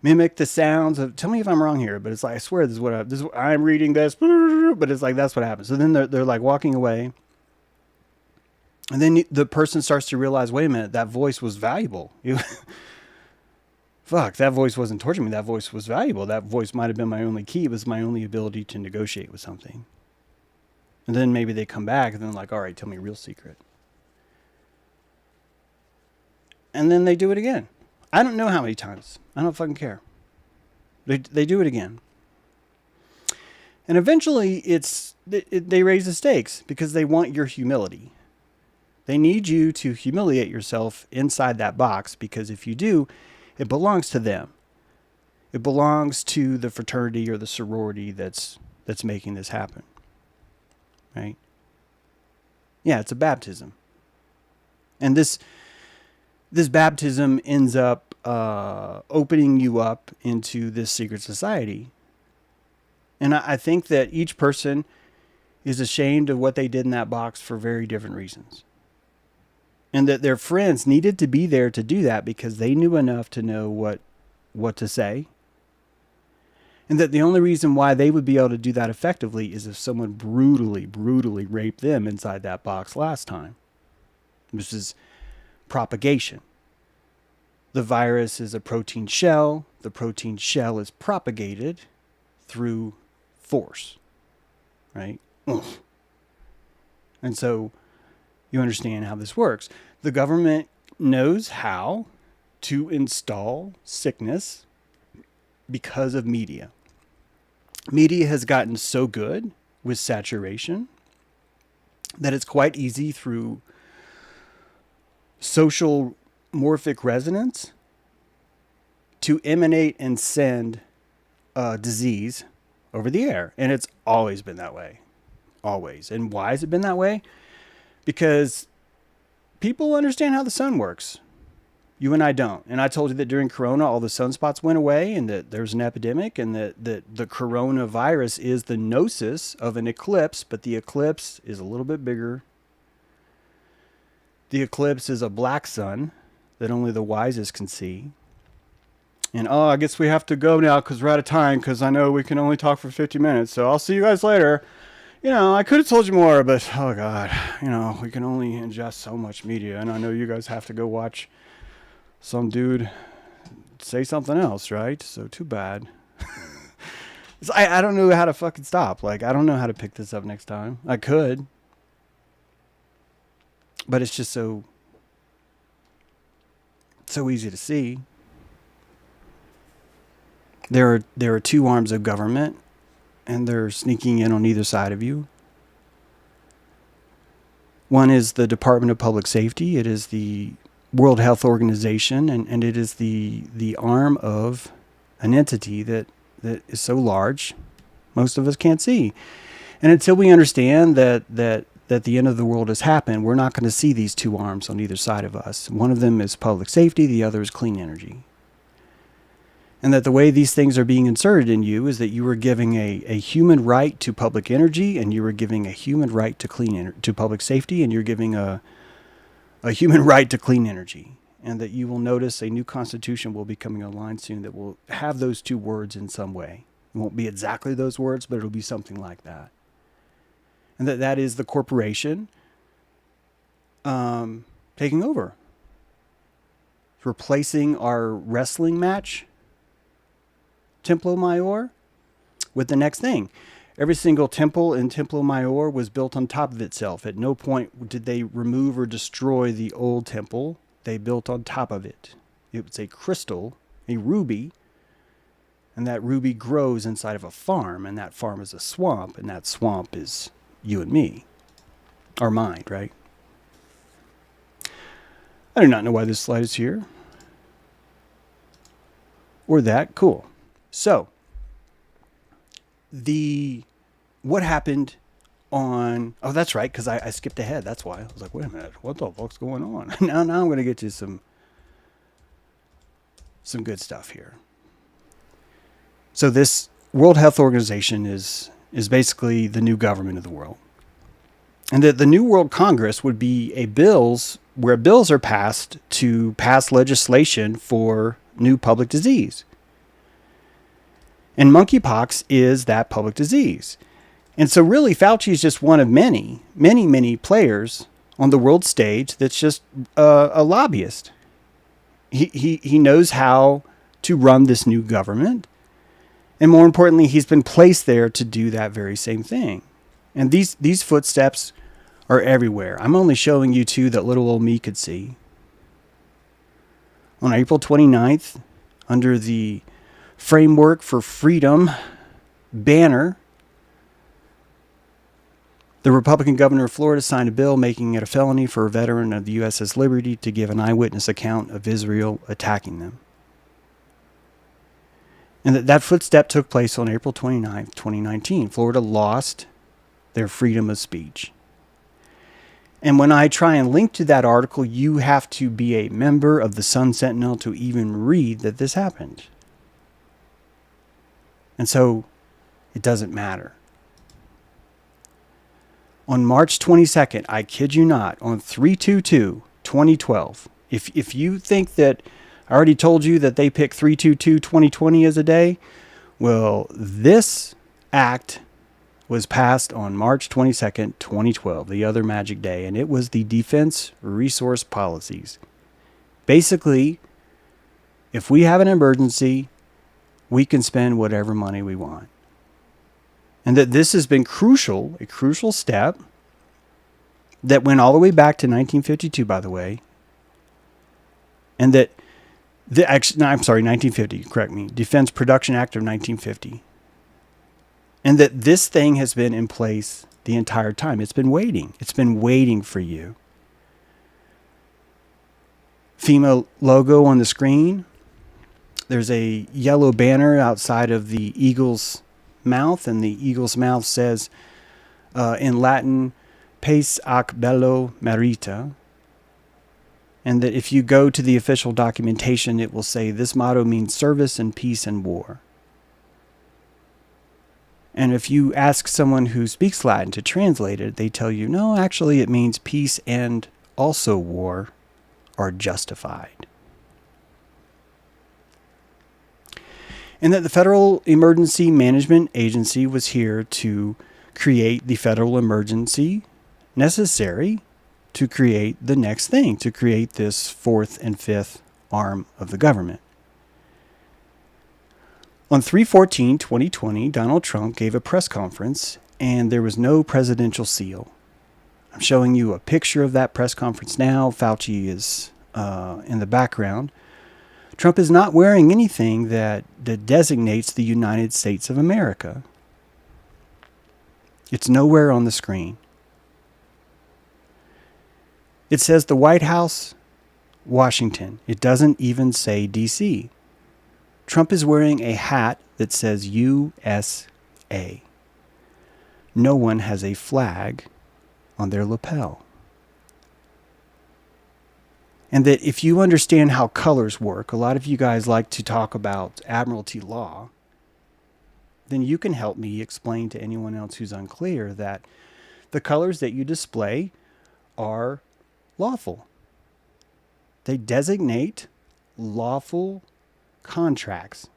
mimic the sounds of, tell me if I'm wrong here, but it's like, I swear this is what I'm reading this, but it's like, that's what happens. So then they're like walking away. And then the person starts to realize, wait a minute, that voice was valuable. Fuck, that voice wasn't torturing me. That voice was valuable. That voice might have been my only key. It was my only ability to negotiate with something. And then maybe they come back and then like, all right, tell me a real secret. And then they do it again. I don't know how many times. I don't fucking care. They do it again. And eventually they raise the stakes because they want your humility. They need you to humiliate yourself inside that box, because if you do, it belongs to them. It belongs to the fraternity or the sorority that's making this happen. Right? Yeah, it's a baptism. And this baptism ends up opening you up into this secret society. And I think that each person is ashamed of what they did in that box for very different reasons. And that their friends needed to be there to do that because they knew enough to know what to say. And that the only reason why they would be able to do that effectively is if someone brutally, brutally raped them inside that box last time. This is propagation. The virus is a protein shell. The protein shell is propagated through force. Right? And so you understand how this works. The government knows how to install sickness because of media. Media has gotten so good with saturation that it's quite easy through social morphic resonance to emanate and send disease over the air. And it's always been that way. Always. And why has it been that way? Because people understand how the sun works. You and I don't. And I told you that during Corona, all the sunspots went away and that there's an epidemic, and that the coronavirus is the gnosis of an eclipse, but the eclipse is a little bit bigger. The eclipse is a black sun that only the wisest can see. And I guess we have to go now because we're out of time, because I know we can only talk for 50 minutes. So I'll see you guys later. I could have told you more, but oh God, we can only ingest so much media. And I know you guys have to go watch some dude say something else, right? So too bad. I don't know how to fucking stop. I don't know how to pick this up next time. I could, but it's just so easy to see. There are two arms of government, and they're sneaking in on either side of you. One is the Department of Public Safety. It is the World Health Organization, and it is the arm of an entity that is so large, most of us can't see. And until we understand that the end of the world has happened, we're not going to see these two arms on either side of us. One of them is public safety, the other is clean energy. And that the way these things are being inserted in you is that you are giving a human right to public energy, and you are giving a human right to to public safety, and you're giving a human right to clean energy. And that you will notice a new constitution will be coming online soon that will have those two words in some way. It won't be exactly those words, but it'll be something like that. And that is the corporation taking over. Replacing our wrestling match, Templo Mayor, with the next thing. Every single temple in Templo Mayor was built on top of itself. At no point did they remove or destroy the old temple. They built on top of it. It was a crystal, a ruby, and that ruby grows inside of a farm, and that farm is a swamp, and that swamp is you and me. Our mind, right? I do not know why this slide is here. Or that. Cool. So, what happened on... Oh, that's right, because I skipped ahead. That's why. I was like, wait a minute. What the fuck's going on? Now I'm going to get you some good stuff here. So this World Health Organization is basically the new government of the world. And that the New World Congress would be where bills are passed to pass legislation for new public disease. And monkeypox is that public disease. And so really Fauci is just one of many, many, many players on the world stage that's just a lobbyist. He knows how to run this new government. And more importantly, he's been placed there to do that very same thing. And these footsteps are everywhere. I'm only showing you two that little old me could see. On April 29th, under the Framework for Freedom banner, The Republican governor of Florida signed a bill making it a felony for a veteran of the USS Liberty to give an eyewitness account of Israel attacking them. And that footstep took place on April 29th, 2019. Florida lost their freedom of speech. And when I try and link to that article, you have to be a member of the Sun Sentinel to even read that this happened. And so it doesn't matter. On March 22nd, I kid you not, on 3/22/2012, if you think that I already told you that they picked 3/22/2020 as a day, well, this act was passed on March 22nd, 2012, the other magic day, and it was the Defense Resource Policies. Basically, if we have an emergency, we can spend whatever money we want. And that this has been crucial, a crucial step that went all the way back to 1952, by the way. And that, 1950, correct me, Defense Production Act of 1950. And that this thing has been in place the entire time. It's been waiting. It's been waiting for you. FEMA logo on the screen. There's a yellow banner outside of the eagle's mouth, and the eagle's mouth says in Latin, Pace ac bello merita. And that if you go to the official documentation, it will say this motto means service and peace and war. And if you ask someone who speaks Latin to translate it, they tell you, no, actually it means peace and also war are justified. And that the Federal Emergency Management Agency was here to create the federal emergency necessary to create the next thing, to create this fourth and fifth arm of the government. On 3/14/2020, Donald Trump gave a press conference, and there was no presidential seal. I'm showing you a picture of that press conference now. Fauci is in the background. Trump is not wearing anything that designates the United States of America. It's nowhere on the screen. It says the White House, Washington. It doesn't even say D.C. Trump is wearing a hat that says USA. No one has a flag on their lapel. And that if you understand how colors work, a lot of you guys like to talk about Admiralty law, then you can help me explain to anyone else who's unclear that the colors that you display are lawful. They designate lawful contracts.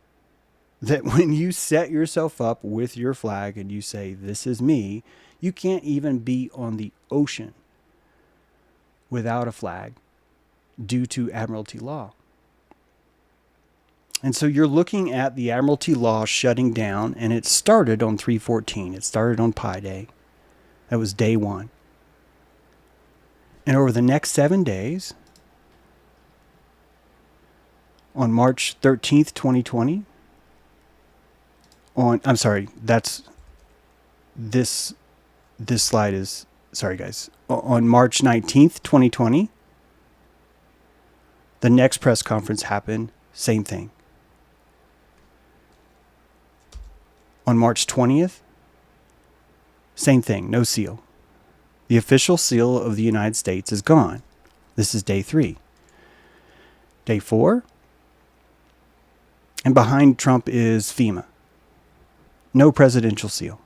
That when you set yourself up with your flag and you say, this is me, you can't even be on the ocean without a flag due to Admiralty law. And so you're looking at the Admiralty law shutting down, and it started on 3/14. It started on Pi Day. That was day one. And over the next 7 days, on March 13th, 2020, this slide is, sorry guys, on March 19th, 2020, the next press conference happened, same thing. On March 20th, same thing, no seal. The official seal of the United States is gone. This is day 3. Day 4, and behind Trump is FEMA. No presidential seal.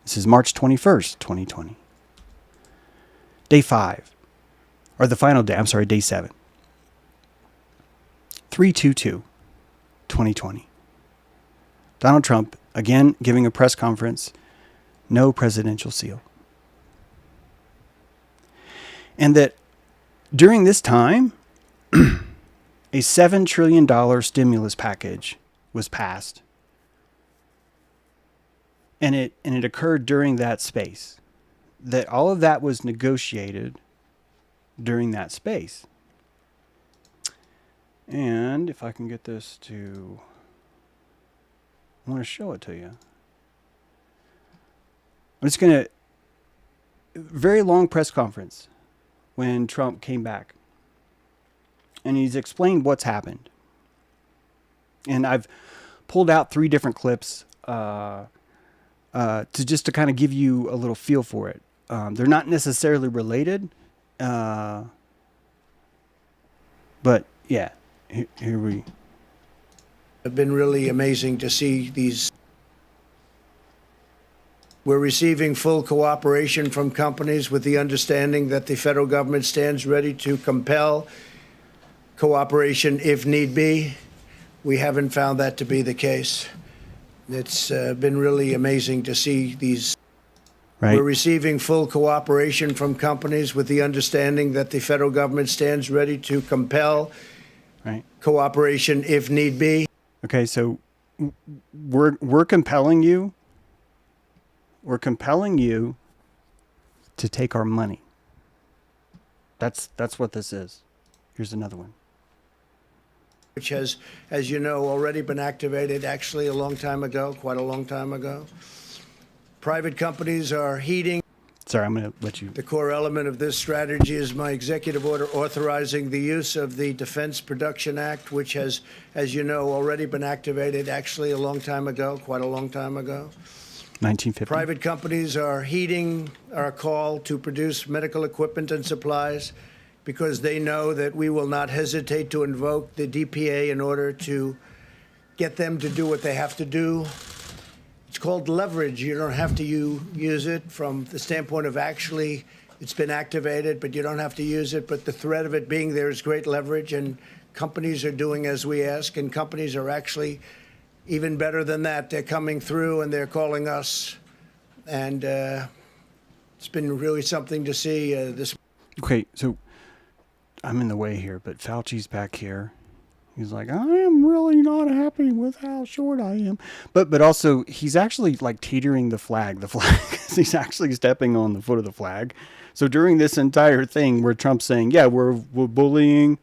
This is March 21st, 2020. Day 5, or the final day, day 7. 3/22/2020. Donald Trump, again, giving a press conference, no presidential seal. And that during this time, a $7 trillion stimulus package was passed. And it occurred during that space. That all of that was negotiated during that space. And if I can get this to, I want to show it to you. I'm just going to very long press conference when Trump came back. And he's explained what's happened. And I've pulled out 3 different clips to kind of give you a little feel for it. They're not necessarily related, but yeah, here we. It's been really amazing to see these. We're receiving full cooperation from companies with the understanding that the federal government stands ready to compel cooperation if need be. We haven't found that to be the case. It's been really amazing to see these. Right. We're receiving full cooperation from companies with the understanding that the federal government stands ready to compel cooperation if need be. Okay, so we're compelling you. We're compelling you to take our money. That's what this is. Here's another one. Which has, as you know, already been activated actually a long time ago, quite a long time ago. Private companies are heeding. Sorry, I'm going to let you. The core element of this strategy is my executive order authorizing the use of the Defense Production Act, which has, as you know, already been activated actually a long time ago, quite a long time ago. 1950. Private companies are heeding our call to produce medical equipment and supplies because they know that we will not hesitate to invoke the DPA in order to get them to do what they have to do. It's called leverage. You don't have to use it from the standpoint of actually it's been activated, but you don't have to use it. But the threat of it being there is great leverage, and companies are doing as we ask, and companies are actually even better than that. They're coming through and they're calling us, and it's been really something to see this. Okay, so I'm in the way here, but Fauci's back here. He's like, I am really not happy with how short I am. But also, he's actually like teetering the flag. He's actually stepping on the foot of the flag. So during this entire thing where Trump's saying, yeah, we're bullying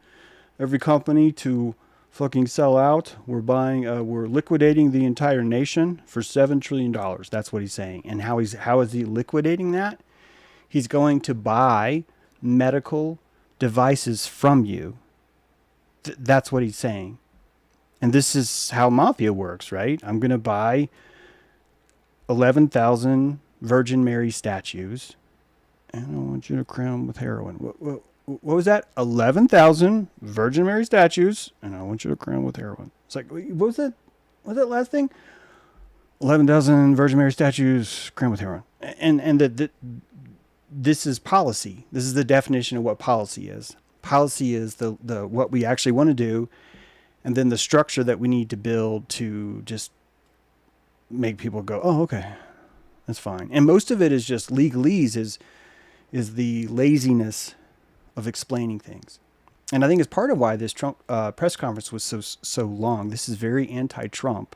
every company to fucking sell out. We're liquidating the entire nation for $7 trillion. That's what he's saying. And how is he liquidating that? He's going to buy medical devices from you. That's what he's saying. And this is how mafia works, right? I'm going to buy 11,000 Virgin Mary statues, and I want you to crown with heroin. What was that? 11,000 Virgin Mary statues, and I want you to crown with heroin. It's like, what was that? What was that last thing? 11,000 Virgin Mary statues, crowned with heroin. And this is policy. This is the definition of what policy is. Policy is the what we actually want to do, and then the structure that we need to build to just make people go, oh, okay, that's fine. And most of it is just legalese, is the laziness of explaining things. And I think it's part of why this Trump press conference was so long. This is very anti-Trump.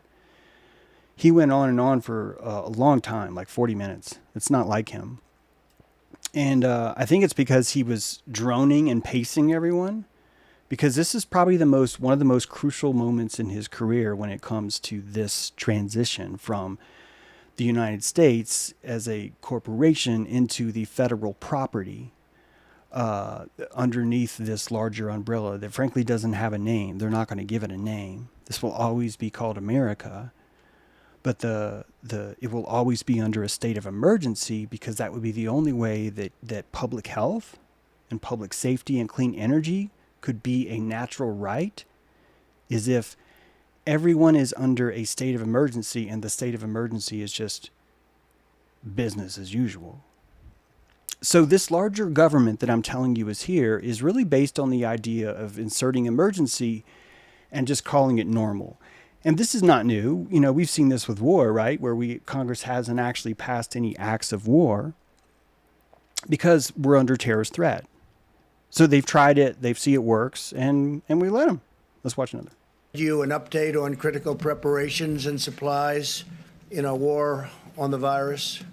He went on and on for a long time, like 40 minutes. It's not like him. And I think it's because he was droning and pacing everyone, because this is probably one of the most crucial moments in his career when it comes to this transition from the United States as a corporation into the federal property underneath this larger umbrella that frankly doesn't have a name. They're not going to give it a name. This will always be called America. But it will always be under a state of emergency, because that would be the only way that public health and public safety and clean energy could be a natural right, is if everyone is under a state of emergency, and the state of emergency is just business as usual. So this larger government that I'm telling you is here is really based on the idea of inserting emergency and just calling it normal. And this is not new. You know, we've seen this with war, right? Where Congress hasn't actually passed any acts of war because we're under terrorist threat. So they've tried it, they see it works, and we let them. Let's watch another. You an update on critical preparations and supplies in our war on the virus.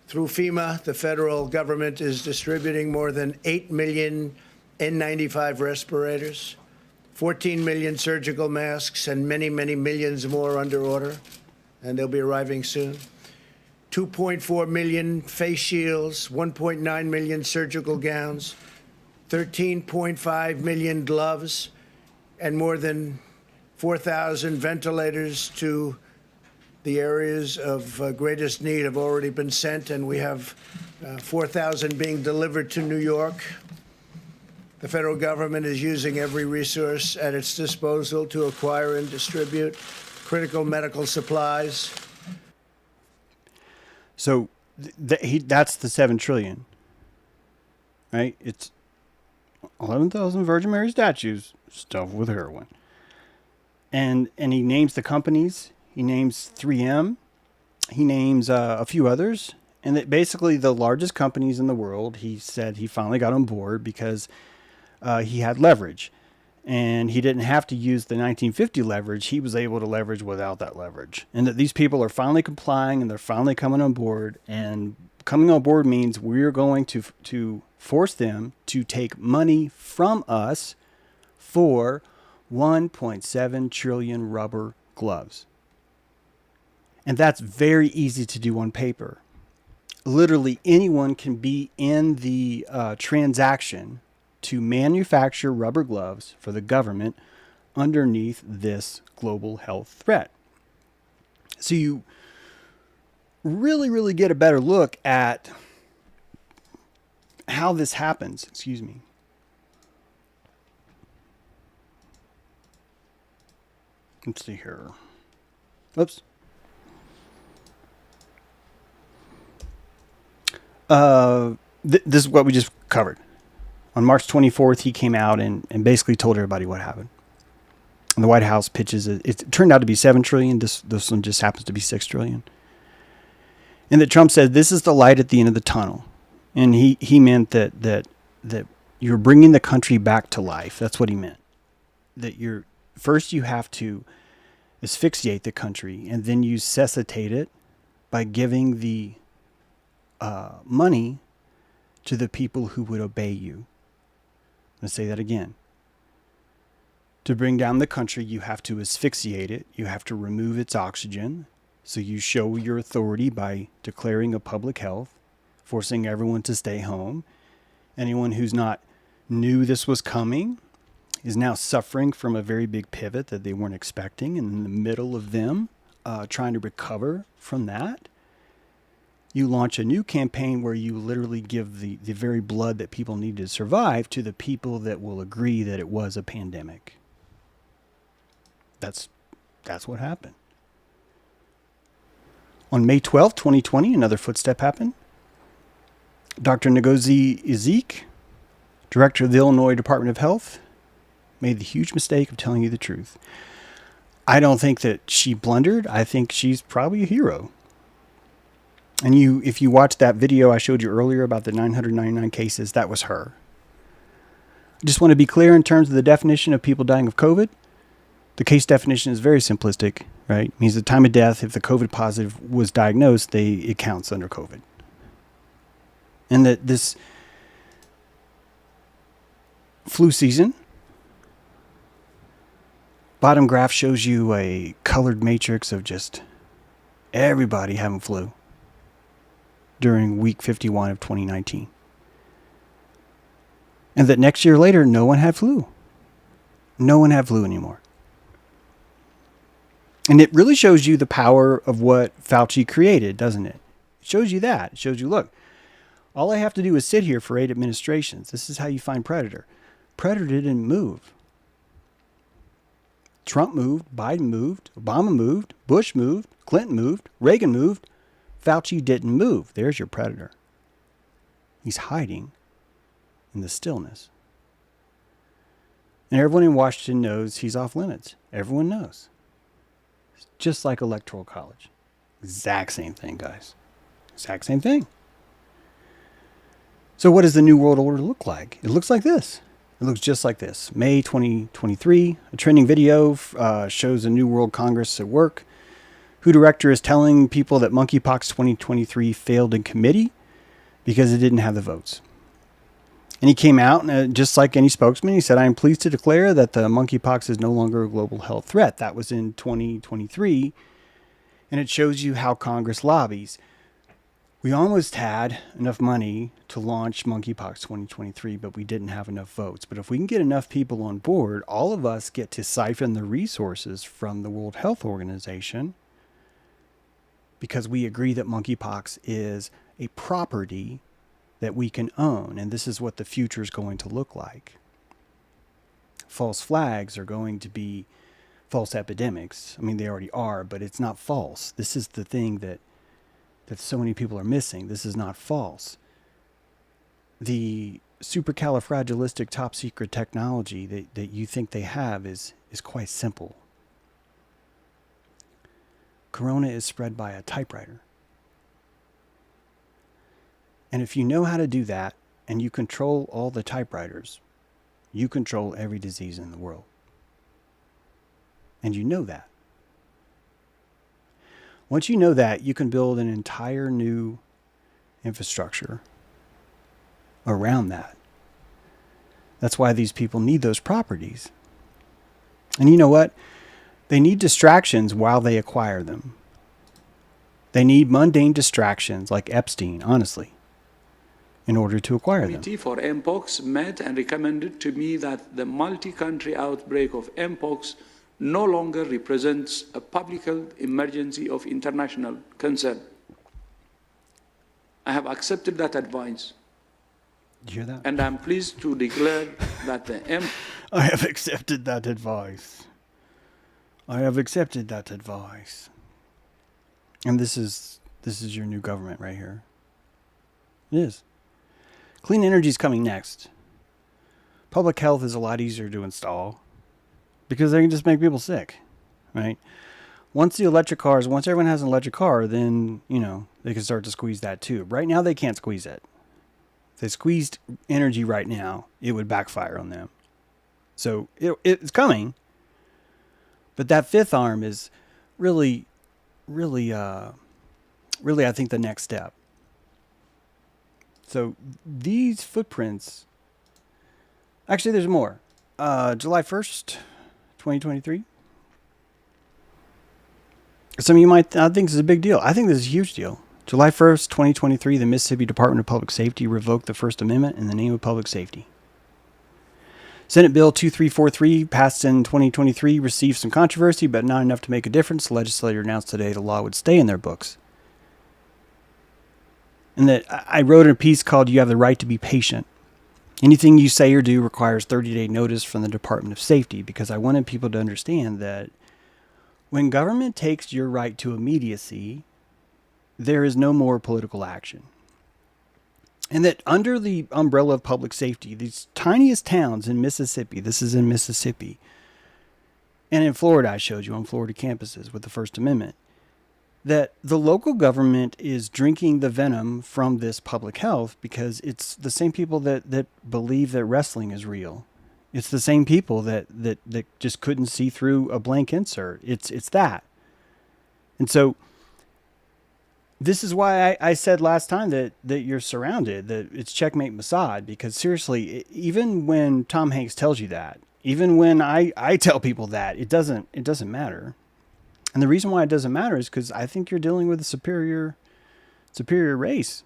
Through FEMA, the federal government is distributing more than 8 million N95 respirators, 14 million surgical masks, and many, many millions more under order, and they'll be arriving soon. 2.4 million face shields, 1.9 million surgical gowns, 13.5 million gloves, and more than 4,000 ventilators to the areas of greatest need have already been sent, and we have 4,000 being delivered to New York. The federal government is using every resource at its disposal to acquire and distribute critical medical supplies. So that's the 7 trillion, right? It's 11,000 Virgin Mary statues stuffed with heroin. And he names the companies. He names 3M. He names a few others. And that basically the largest companies in the world, he said he finally got on board because he had leverage. And he didn't have to use the 1950 leverage. He was able to leverage without that leverage. And that these people are finally complying and they're finally coming on board. And coming on board means we're going to force them to take money from us for 1.7 trillion rubber gloves. And that's very easy to do on paper. Literally anyone can be in the transaction to manufacture rubber gloves for the government underneath this global health threat. So you really, really get a better look at how this happens. Excuse me. Let's see here. Oops. This is what we just covered. On March 24th, he came out and basically told everybody what happened. And the White House pitches it turned out to be 7 trillion. This one just happens to be 6 trillion. And that Trump said, this is the light at the end of the tunnel. And he meant that you're bringing the country back to life. That's what he meant. That first you have to asphyxiate the country, and then you cessitate it by giving the money to the people who would obey you. I'm going to say that again. To bring down the country, you have to asphyxiate it. You have to remove its oxygen. So you show your authority by declaring a public health, forcing everyone to stay home. Anyone who's not knew this was coming is now suffering from a very big pivot that they weren't expecting. And in the middle of them trying to recover from that, you launch a new campaign where you literally give the very blood that people need to survive to the people that will agree that it was a pandemic. That's what happened. On May 12th, 2020, another footstep happened. Dr. Ngozi Ezike, director of the Illinois Department of Health, made the huge mistake of telling you the truth. I don't think that she blundered. I think she's probably a hero. And if you watch that video I showed you earlier about the 999 cases, that was her. I just want to be clear in terms of the definition of people dying of COVID. The case definition is very simplistic, right? It means the time of death, if the COVID positive was diagnosed, it counts under COVID. And that this flu season, bottom graph shows you a colored matrix of just everybody having flu during week 51 of 2019. And that next year later, no one had flu. No one had flu anymore. And it really shows you the power of what Fauci created, doesn't it? It shows you that. It shows you, look, all I have to do is sit here for 8 administrations. This is how you find Predator. Predator didn't move. Trump moved, Biden moved, Obama moved, Bush moved, Clinton moved, Reagan moved. Fauci didn't move. There's your Predator. He's hiding in the stillness. And everyone in Washington knows he's off limits. Everyone knows. It's just like Electoral College. Exact same thing, guys. Exact same thing. So what does the New World Order look like? It looks like this. It looks just like this. May 2023, a trending video shows a New World Congress at work. WHO director is telling people that monkeypox 2023 failed in committee because it didn't have the votes. And he came out, and just like any spokesman, he said, I am pleased to declare that the monkeypox is no longer a global health threat. That was in 2023. And it shows you how Congress lobbies. We almost had enough money to launch Monkeypox 2023, but we didn't have enough votes. But if we can get enough people on board, all of us get to siphon the resources from the World Health Organization, because we agree that monkeypox is a property that we can own. And this is what the future is going to look like. False flags are going to be false epidemics. I mean, they already are, but it's not false. This is the thing that so many people are missing. This is not false. The supercalifragilistic top secret technology that you think they have is quite simple. Corona is spread by a typewriter. And if you know how to do that, and you control all the typewriters, you control every disease in the world. And you know that. Once you know that, you can build an entire new infrastructure around that. That's why these people need those properties. And you know what? They need distractions while they acquire them. They need mundane distractions like Epstein, honestly, in order to acquire them. Committee for Mpox met and recommended to me that the multi-country outbreak of Mpox no longer represents a public health emergency of international concern. I have accepted that advice. Did you hear that? And I'm pleased to declare that I have accepted that advice. I have accepted that advice. And this is your new government right here. It is. Clean energy is coming next. Public health is a lot easier to install because they can just make people sick, right? Once everyone has an electric car, then, they can start to squeeze that too. Right now, they can't squeeze it. If they squeezed energy right now, it would backfire on them. So it's coming. But that fifth arm is really, I think, the next step. So these footprints, actually, there's more. July 1st, 2023. Some of you might think this is a big deal. I think this is a huge deal. July 1st, 2023, the Mississippi Department of Public Safety revoked the First Amendment in the name of public safety. Senate Bill 2343, passed in 2023, received some controversy, but not enough to make a difference. The legislature announced today the law would stay in their books. And that I wrote a piece called "You Have the Right to Be Patient." Anything you say or do requires 30-day notice from the Department of Safety, because I wanted people to understand that when government takes your right to immediacy, there is no more political action. And that under the umbrella of public safety, these tiniest towns in Mississippi, this is in Mississippi, and in Florida, I showed you on Florida campuses with the First Amendment, that the local government is drinking the venom from this public health because it's the same people that believe that wrestling is real. It's the same people that just couldn't see through a blank insert. It's that. And so this is why I said last time that you're surrounded, that it's checkmate Mossad, because seriously, even when Tom Hanks tells you that, even when I tell people that, it doesn't matter. And the reason why it doesn't matter is because I think you're dealing with a superior race.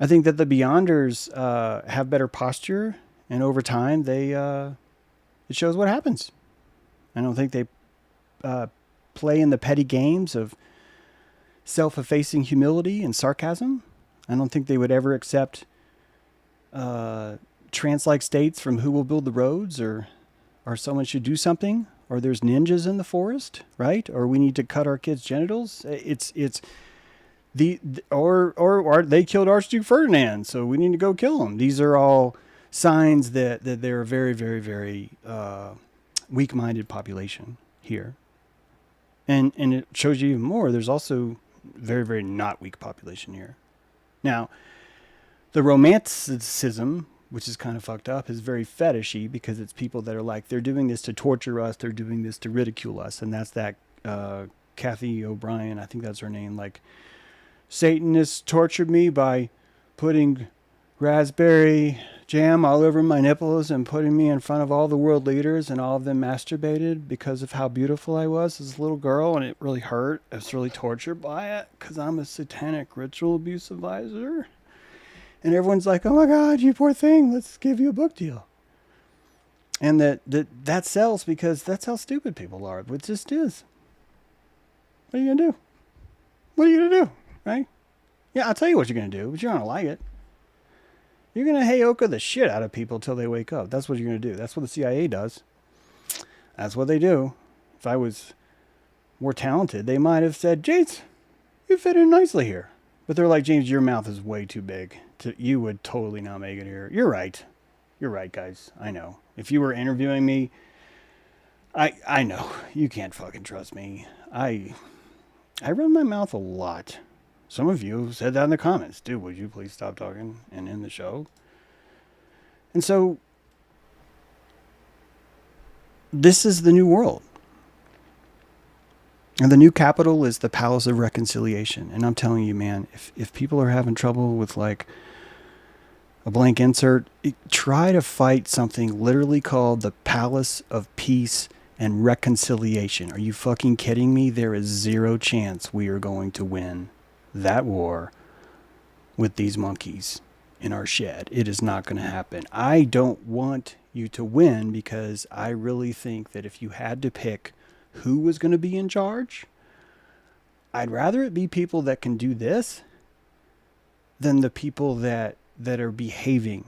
I think that the Beyonders have better posture, and over time it shows what happens. I don't think they play in the petty games of self-effacing humility and sarcasm. I don't think they would ever accept trance-like states from who will build the roads, or someone should do something, or there's ninjas in the forest, right? Or we need to cut our kids' genitals. Or they killed Archduke Ferdinand, so we need to go kill him. These are all signs that they're a very, very, very weak-minded population here. And it shows you even more. There's also very, very not weak population here. Now, the romanticism, which is kind of fucked up, is very fetishy, because it's people that are like, they're doing this to torture us, they're doing this to ridicule us. And that's that Kathy O'Brien, I think that's her name, like, Satanists tortured me by putting raspberry jam all over my nipples and putting me in front of all the world leaders, and all of them masturbated because of how beautiful I was as a little girl, and it really hurt. I was really tortured by it because I'm a satanic ritual abuse advisor. And everyone's like, oh my God, you poor thing, let's give you a book deal. And that sells because that's how stupid people are. It just is. What are you going to do? What are you going to do? Right? Yeah, I'll tell you what you're going to do, but you're not going to like it. You're going to heyoka the shit out of people till they wake up. That's what you're going to do. That's what the CIA does. That's what they do. If I was more talented, they might have said, James, you fit in nicely here. But they're like, James, your mouth is way too big. You would totally not make it here. You're right. You're right, guys. I know. If you were interviewing me, I know. You can't fucking trust me. I run my mouth a lot. Some of you said that in the comments. Dude, would you please stop talking and end the show? And so, this is the new world. And the new capital is the Palace of Reconciliation. And I'm telling you, man, if people are having trouble with like a blank insert, try to fight something literally called the Palace of Peace and Reconciliation. Are you fucking kidding me? There is zero chance we are going to win that war with these monkeys in our shed. It is not going to happen. I don't want you to win because I really think that if you had to pick who was going to be in charge, I'd rather it be people that can do this than the people that are behaving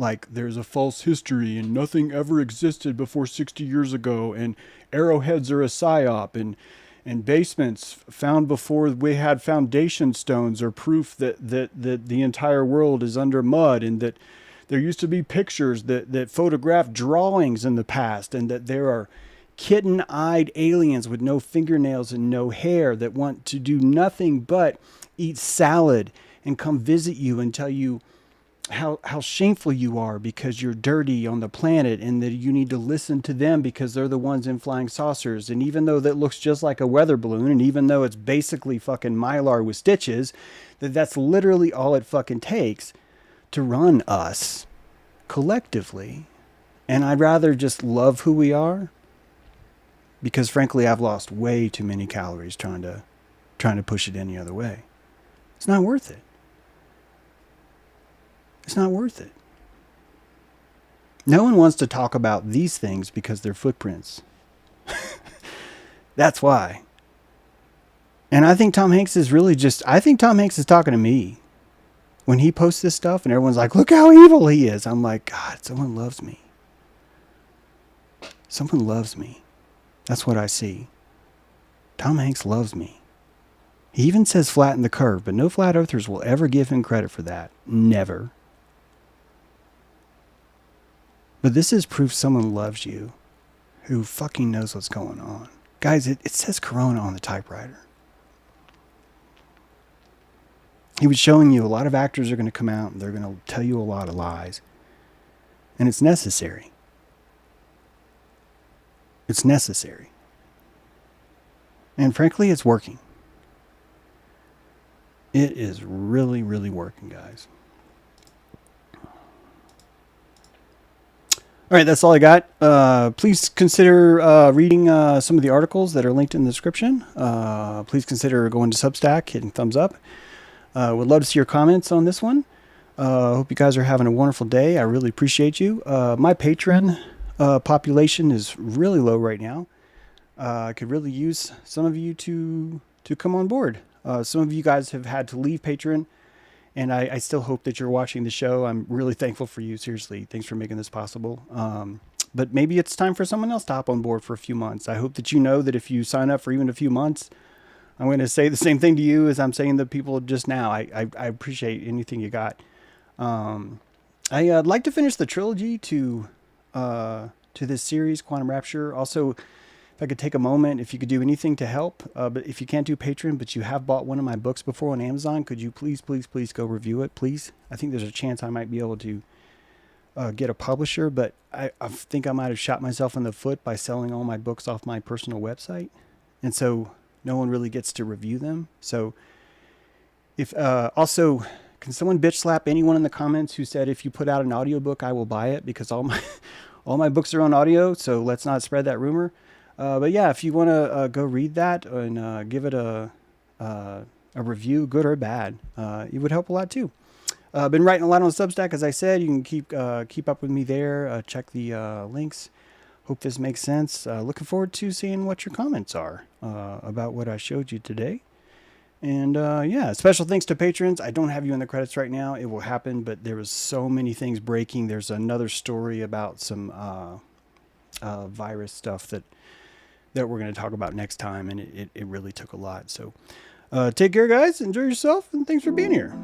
like there's a false history and nothing ever existed before 60 years ago, and arrowheads are a psyop, and basements found before we had foundation stones are proof that the entire world is under mud, and that there used to be pictures that photographed drawings in the past, and that there are kitten-eyed aliens with no fingernails and no hair that want to do nothing but eat salad and come visit you and tell you how shameful you are because you're dirty on the planet, and that you need to listen to them because they're the ones in flying saucers. And even though that looks just like a weather balloon, and even though it's basically fucking Mylar with stitches, that's literally all it fucking takes to run us collectively. And I'd rather just love who we are, because frankly, I've lost way too many calories trying to push it any other way. It's not worth it. It's not worth it. No one wants to talk about these things because they're footprints. That's why. And I think Tom Hanks is talking to me. When he posts this stuff and everyone's like, look how evil he is. I'm like, God, someone loves me. Someone loves me. That's what I see. Tom Hanks loves me. He even says flatten the curve, but no flat earthers will ever give him credit for that. Never. But this is proof someone loves you who fucking knows what's going on. Guys, it says Corona on the typewriter. He was showing you a lot of actors are going to come out and they're going to tell you a lot of lies. And it's necessary. It's necessary. And frankly, it's working. It is really, really working, guys. All right, that's all I got. Please consider reading some of the articles that are linked in the description. Please consider going to Substack, hitting thumbs up. Would love to see your comments on this one. Hope you guys are having a wonderful day. I really appreciate you. My Patreon population is really low right now. I could really use some of you to come on board. Some of you guys have had to leave Patreon, and I still hope that you're watching the show. I'm really thankful for you. Seriously, thanks for making this possible. But maybe it's time for someone else to hop on board for a few months. I hope that you know that if you sign up for even a few months, I'm going to say the same thing to you as I'm saying to people just now. I appreciate anything you got. I'd like to finish the trilogy to this series, Quantum Rapture. Also, if I could take a moment, if you could do anything to help, but if you can't do Patreon, but you have bought one of my books before on Amazon, could you please go review it, please? I think there's a chance I might be able to get a publisher, but I think I might have shot myself in the foot by selling all my books off my personal website. And so no one really gets to review them. So if also Can someone bitch slap anyone in the comments who said if you put out an audiobook, I will buy it, because all my books are on audio, so let's not spread that rumor. But yeah, if you want to go read that and give it a review, good or bad, it would help a lot too. I've been writing a lot on Substack, as I said. You can keep up with me there. Check the links. Hope this makes sense. Looking forward to seeing what your comments are about what I showed you today. And yeah, special thanks to patrons. I don't have you in the credits right now. It will happen, but there was so many things breaking. There's another story about some virus stuff that we're going to talk about next time, and it really took a lot. So take care, guys. Enjoy yourself, and thanks for being here.